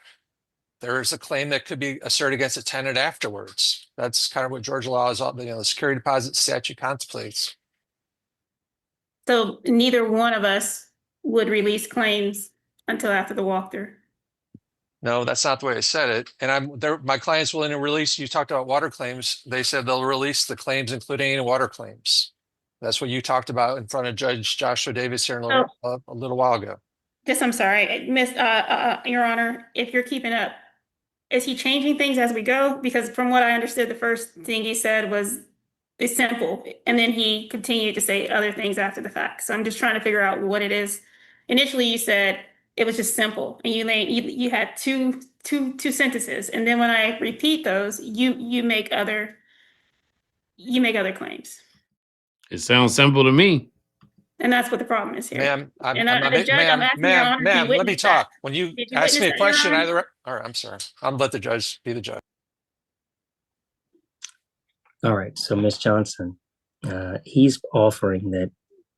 there is a claim that could be asserted against a tenant afterwards. That's kind of what Georgia law is. The security deposit statute contemplates. So neither one of us would release claims until after the walkthrough. No, that's not the way I said it. And my client's willing to release. You talked about water claims. They said they'll release the claims, including any water claims. That's what you talked about in front of Judge Joshua Davis here a little while ago. I'm sorry, Your Honor, if you're keeping up, is he changing things as we go? Because from what I understood, the first thing he said was it's simple, and then he continued to say other things after the fact. So I'm just trying to figure out what it is. Initially, you said it was just simple, and you had two sentences, and then when I repeat those, you make other claims, It sounds simple to me. and that's what the problem is here. Ma'am, The judge, I'm asking Your Honor, ma'am, let me talk. When you Did you ask me a witness that, Your question, Honor? all right, I'm sorry. I'm let the judge be the judge. All right, so Ms. Johnson, he's offering that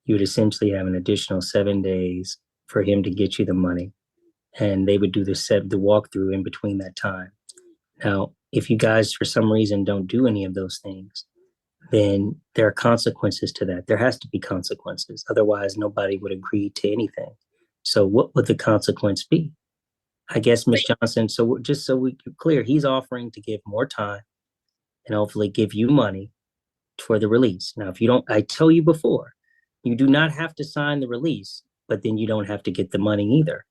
you would essentially have an additional 7 days for him to get you the money, and they would do the walkthrough in between that time. Now, if you guys for some reason don't do any of those things, then there are consequences to that. There has to be consequences. Otherwise, nobody would agree to anything. So what would the consequence be? I guess, Ms. Johnson, so just so we're clear, he's offering to give more time and hopefully give you money for the release. Now, if you don't, I tell you before, you do not have to sign the release, but then you don't have to get the money either.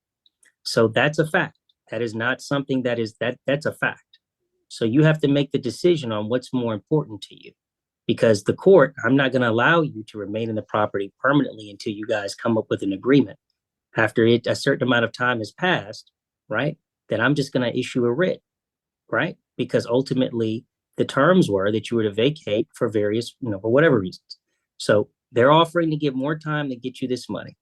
So that's a fact. That is not something that's a fact. So you have to make the decision on what's more important to you. Because the court, I'm not going to allow you to remain in the property permanently until you guys come up with an agreement. After a certain amount of time has passed, right, then I'm just going to issue a writ, right? Because ultimately the terms were that you were to vacate for various, for whatever reasons. So they're offering to give more time to get you this money.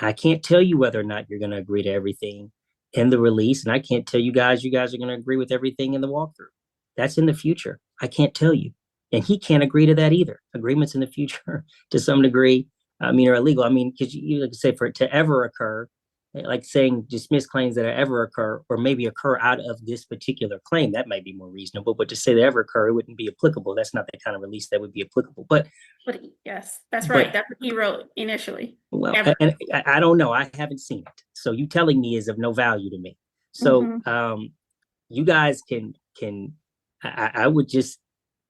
I can't tell you whether or not you're going to agree to everything in the release. And I can't tell you guys are going to agree with everything in the walkthrough. That's in the future. I can't tell you. And he can't agree to that either. Agreements in the future, to some degree, are illegal. Because you say for it to ever occur, like saying dismiss claims that ever occur or maybe occur out of this particular claim. That might be more reasonable, but to say they ever occur, it wouldn't be applicable. That's not the kind of release that would be applicable. But yes, that's but- right. That's what he wrote initially. well, Ever. and I don't know. I haven't seen it. So you telling me is of no value to me. So you guys can I would just,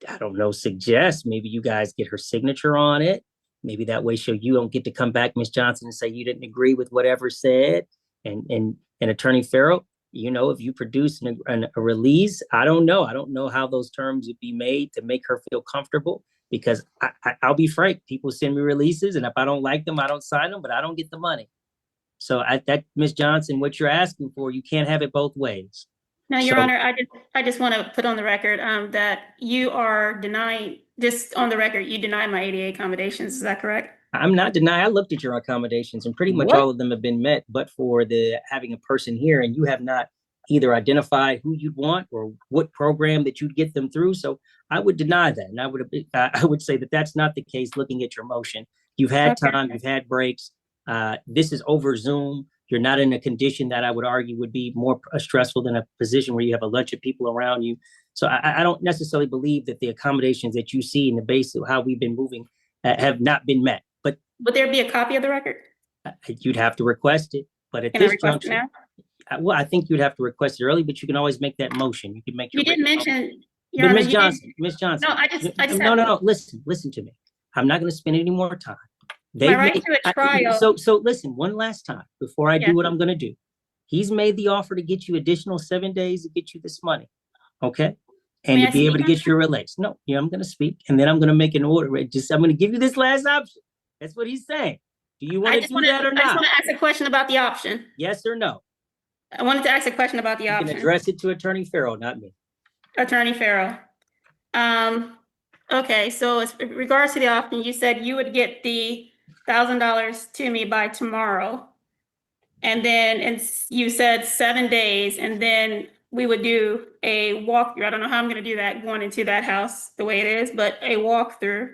I don't know, suggest maybe you guys get her signature on it. Maybe that way, so you don't get to come back, Ms. Johnson, and say you didn't agree with whatever said. And Attorney Farrell, you know, if you produce a release, I don't know. I don't know how those terms would be made to make her feel comfortable, because I'll be frank, people send me releases, and if I don't like them, I don't sign them, but I don't get the money. So that, Ms. Johnson, what you're asking for, you can't have it both ways. Now, Your So- Honor, I just want to put on the record that you are denying, just on the record, you deny my ADA accommodations. Is that correct? I'm not denying. I looked at your accommodations, and pretty much What? all of them have been met, but for the having a person here, and you have not either identified who you'd want or what program that you'd get them through. So I would deny that, and I would say that that's not the case. Looking at your motion, you've had Okay. time, you've had breaks. This is over Zoom. You're not in a condition that I would argue would be more stressful than a position where you have a bunch of people around you. So I don't necessarily believe that the accommodations that you see in the base of how we've been moving have not been met. But Would there be a copy of the record? you'd have to request it. But at Can I this request it juncture, now? well, I think you'd have to request it early, but you can always make that motion. You can make your You didn't written motion. mention, Your But Honor, Ms. you Johnson, didn't. Ms. Johnson. No, I just no, have. listen to me. I'm not going to spend any more time. My right to a trial. So listen, one last time before I Yeah. do what I'm going to do. He's made the offer to get you additional 7 days to get you this money. Okay. And May to I be able to speak get your release. No, yeah, I'm going to speak, and then I'm going to make an order. I'm going to give you this last option. That's what he's saying. Do you want to do that or I just not? want to ask a question about the option. Yes or no? I wanted to ask a question about the You can option. address it to Attorney Farrell, not me. Attorney Farrell. Okay, so as regards to the option, you said you would get the $1,000 to me by tomorrow. And then you said 7 days, and then we would do a walkthrough. I don't know how I'm gonna do that going into that house the way it is, but a walkthrough.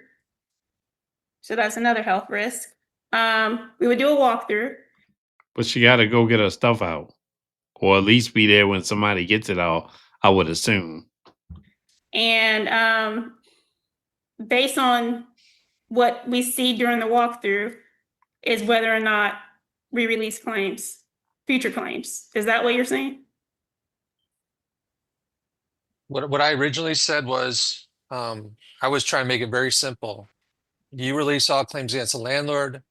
So that's another health risk. We would do a walkthrough. But she got to go get her stuff out, or at least be there when somebody gets it all, I would assume. And based on what we see during the walkthrough is whether or not we release claims, future claims. Is that what you're saying? What I originally said was, I was trying to make it very simple. You release all claims against the landlord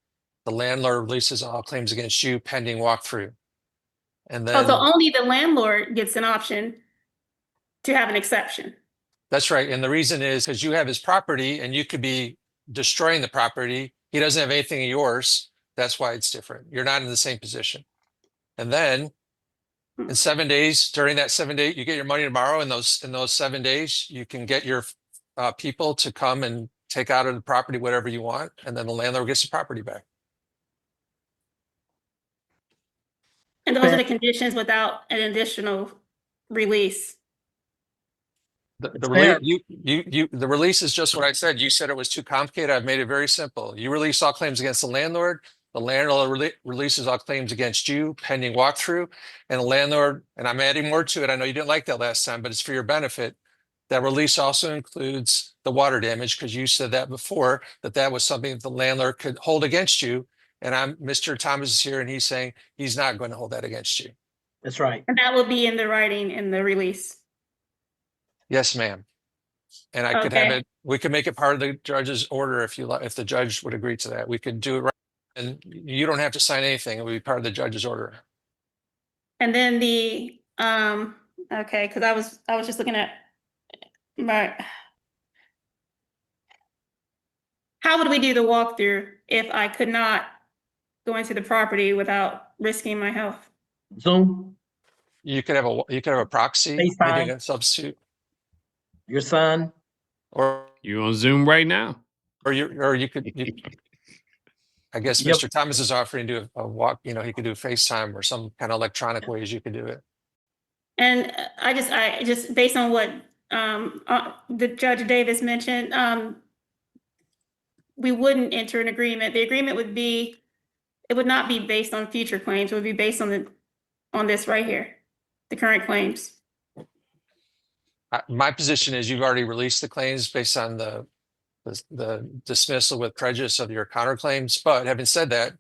releases all claims against you pending walkthrough. And Oh, then, so only the landlord gets an option to have an exception. that's right. And the reason is because you have his property and you could be destroying the property. He doesn't have anything of yours. That's why it's different. You're not in the same position. And then in 7 days, during that 7 day, you get your money tomorrow. In those 7 days, you can get your people to come and take out of the property whatever you want, and then the landlord gets the property back. And those are the conditions without an additional release. The fair. the release is just what I said. You said it was too complicated. I've made it very simple. You release all claims against the landlord. The landlord releases all claims against you pending walkthrough, and the landlord, and I'm adding more to it. I know you didn't like that last time, but it's for your benefit. That release also includes the water damage, because you said that before, that was something that the landlord could hold against you. And Mr. Thomas is here and he's saying he's not going to hold that against you. That's right. And that will be in the writing in the release. Yes, ma'am. And I could have Okay. it, we could make it part of the judge's order if you like, if the judge would agree to that. We could do it right. And you don't have to sign anything. It would be part of the judge's order. And then the, okay, because I was just looking at my, how would we do the walkthrough if I could not go into the property without risking my health? Zoom, You could have a proxy, FaceTime. maybe a substitute, your son. or You on Zoom right now? you could, I guess Yep. Mr. Thomas is offering to do a walk, he could do FaceTime or some kind of electronic ways you could do it. And I just based on what the Judge Davis mentioned, we wouldn't enter an agreement. The agreement would be It would not be based on future claims. It would be based on this right here, the current claims. My position is you've already released the claims based on the dismissal with prejudice of your counterclaims. But having said that,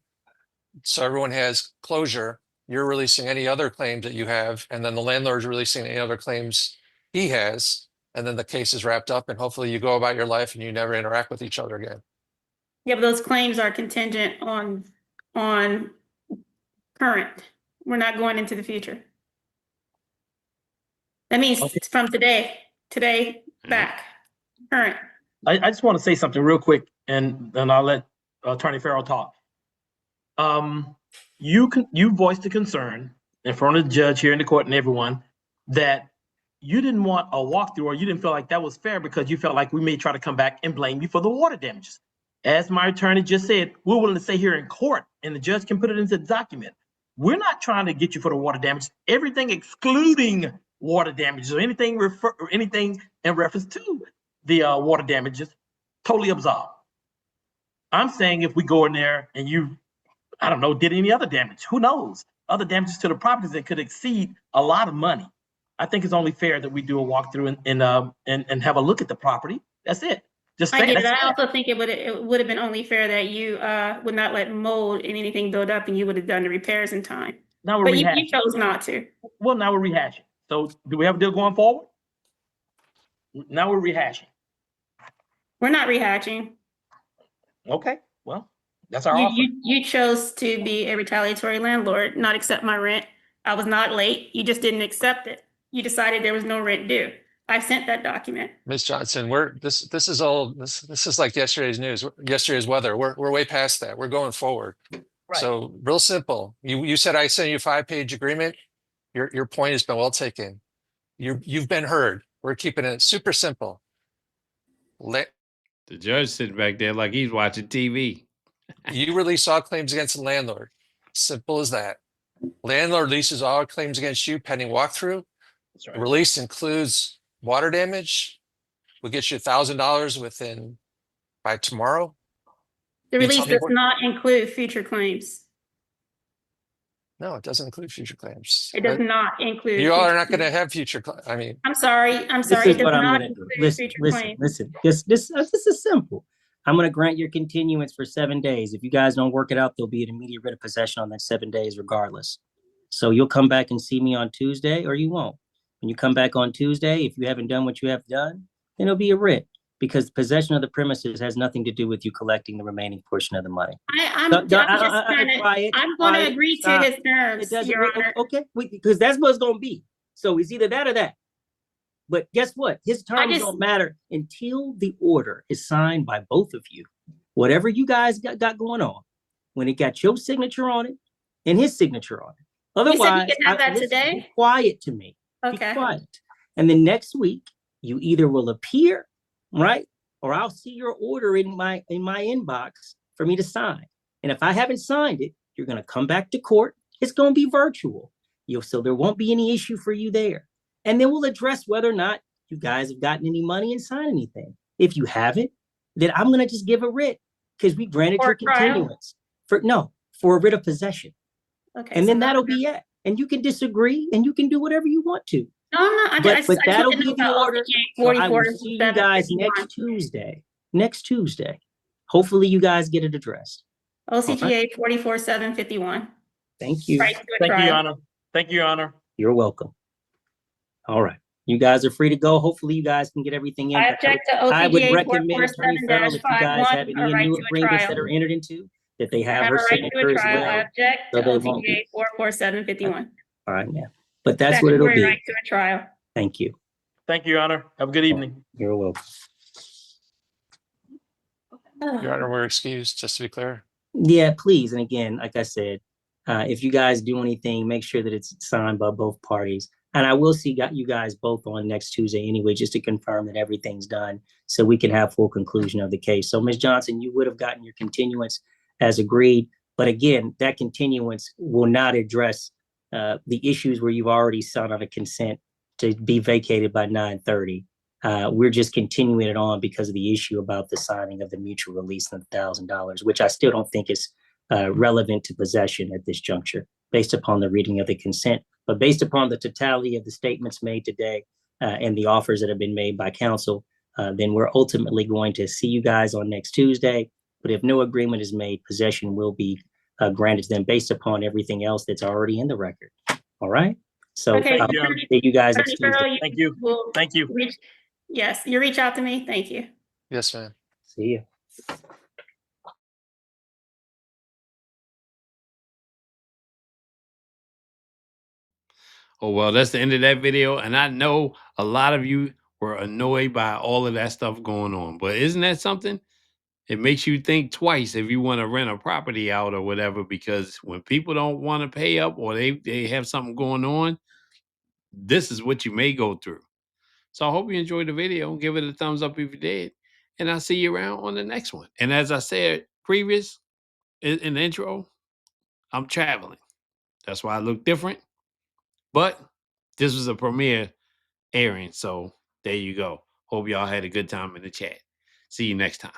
so everyone has closure, you're releasing any other claims that you have, and then the landlord's releasing any other claims he has, and then the case is wrapped up, and hopefully you go about your life and you never interact with each other again. Yeah, but those claims are contingent on current. We're not going into the future. That means Okay. from today back, current. I just want to say something real quick, and then I'll let Attorney Farrell talk. You voiced the concern in front of the judge here in the court and everyone that you didn't want a walkthrough, or you didn't feel like that was fair because you felt like we may try to come back and blame you for the water damages. As my attorney just said, we're willing to stay here in court and the judge can put it into the document. We're not trying to get you for the water damage. Everything excluding water damages or anything in reference to the water damages, totally absolved. I'm saying if we go in there and you, I don't know, did any other damage, who knows? Other damages to the properties that could exceed a lot of money. I think it's only fair that we do a walkthrough and have a look at the property. That's it. Just I saying. get it. I also think it would have been only fair that you would not let mold and anything build up, and you would have done the repairs in time. Now we're But you rehashing. chose not to. Well, now we're rehashing. So do we have a deal going forward? Now we're rehashing. We're not rehashing. Okay, well, that's our offer. You chose to be a retaliatory landlord, not accept my rent. I was not late. You just didn't accept it. You decided there was no rent due. I sent that document. Ms. Johnson, this is like yesterday's news, yesterday's weather. We're way past that. We're going forward. Right. So real simple. You said I sent you a 5-page agreement. Your point has been well taken. You've been heard. We're keeping it super simple. The judge sitting back there like he's watching TV. You release all claims against the landlord. Simple as that. Landlord releases all claims against you pending walkthrough. That's right. Release includes water damage. We'll get you $1,000 by tomorrow. The You release tell me does what- not include future claims. No, it doesn't include future claims. It does not include. You all are future not going to claims. have future. I mean, I'm sorry. It This does is what I'm not gonna do. include future claims. Listen. This is simple. I'm gonna grant your continuance for 7 days. If you guys don't work it out, there'll be an immediate writ of possession on that 7 days regardless. So you'll come back and see me on Tuesday, or you won't. When you come back on Tuesday, if you haven't done what you have done, then it'll be a writ, because possession of the premises has nothing to do with you collecting the remaining portion of the money. I'm going to agree to his It terms, doesn't, Your Honor. okay, because that's what it's gonna be. So it's either that or that. But guess what? His terms don't matter until the order is signed by both of you. Whatever you guys got going on, when it got your signature on it and his signature on it. Otherwise, you can have that listen, today? be quiet to me. Okay. Be quiet. And then next week, you either will appear, right? Or I'll see your order in my inbox for me to sign. And if I haven't signed it, you're gonna come back to court. It's gonna be virtual. So there won't be any issue for you there. And then we'll address whether or not you guys have gotten any money and signed anything. If you haven't, then I'm gonna just give a writ, because we granted your continuance for a writ of possession. Okay. And then that'll be it. And you can disagree and you can do whatever you want to. No, I'm not. But that'll be the order. So I 44 will see you guys next Tuesday. Next Tuesday. Hopefully you guys get it addressed. OCGA 44751. Thank you. Right to a Thank you, trial. Your Honor. Thank you, Your Honor. You're welcome. All right. You guys are free to go. Hopefully you guys can get everything in. I object to I would OCGA recommend, Attorney Farrell, if you guys have any 447-51, a right new to a agreements that trial. are entered into, that they I have have a her right to signature a as trial. I well. object So to they won't OCGA be. 44751. All right, now. But that's what it'll Statutory be. right to a trial. Thank you. Thank you, Your Honor. Have a good evening. You're welcome. Your Honor, we're excused, just to be clear. Yeah, please. And again, like I said, if you guys do anything, make sure that it's signed by both parties. And I will see you guys both on next Tuesday anyway, just to confirm that everything's done so we can have full conclusion of the case. So Ms. Johnson, you would have gotten your continuance as agreed. But again, that continuance will not address the issues where you've already signed on a consent to be vacated by 9:30. We're just continuing it on because of the issue about the signing of the mutual release of $1,000, which I still don't think is relevant to possession at this juncture, based upon the reading of the consent. But based upon the totality of the statements made today and the offers that have been made by counsel, then we're ultimately going to see you guys on next Tuesday. But if no agreement is made, possession will be granted to them based upon everything else that's already in the record. All right. So Okay, Thank you. see you guys Attorney next Tuesday. Farrell, Thank you. will Thank you. yes, you reach out to me. Thank you. Yes, ma'am. See you. Oh, well, that's the end of that video. And I know a lot of you were annoyed by all of that stuff going on. But isn't that something? It makes you think twice if you want to rent a property out or whatever, because when people don't want to pay up or they have something going on, this is what you may go through. So I hope you enjoyed the video. Give it a thumbs up if you did. And I'll see you around on the next one. And as I said previous in the intro, I'm traveling. That's why I look different. But this was a premiere airing. So there you go. Hope y'all had a good time in the chat. See you next time.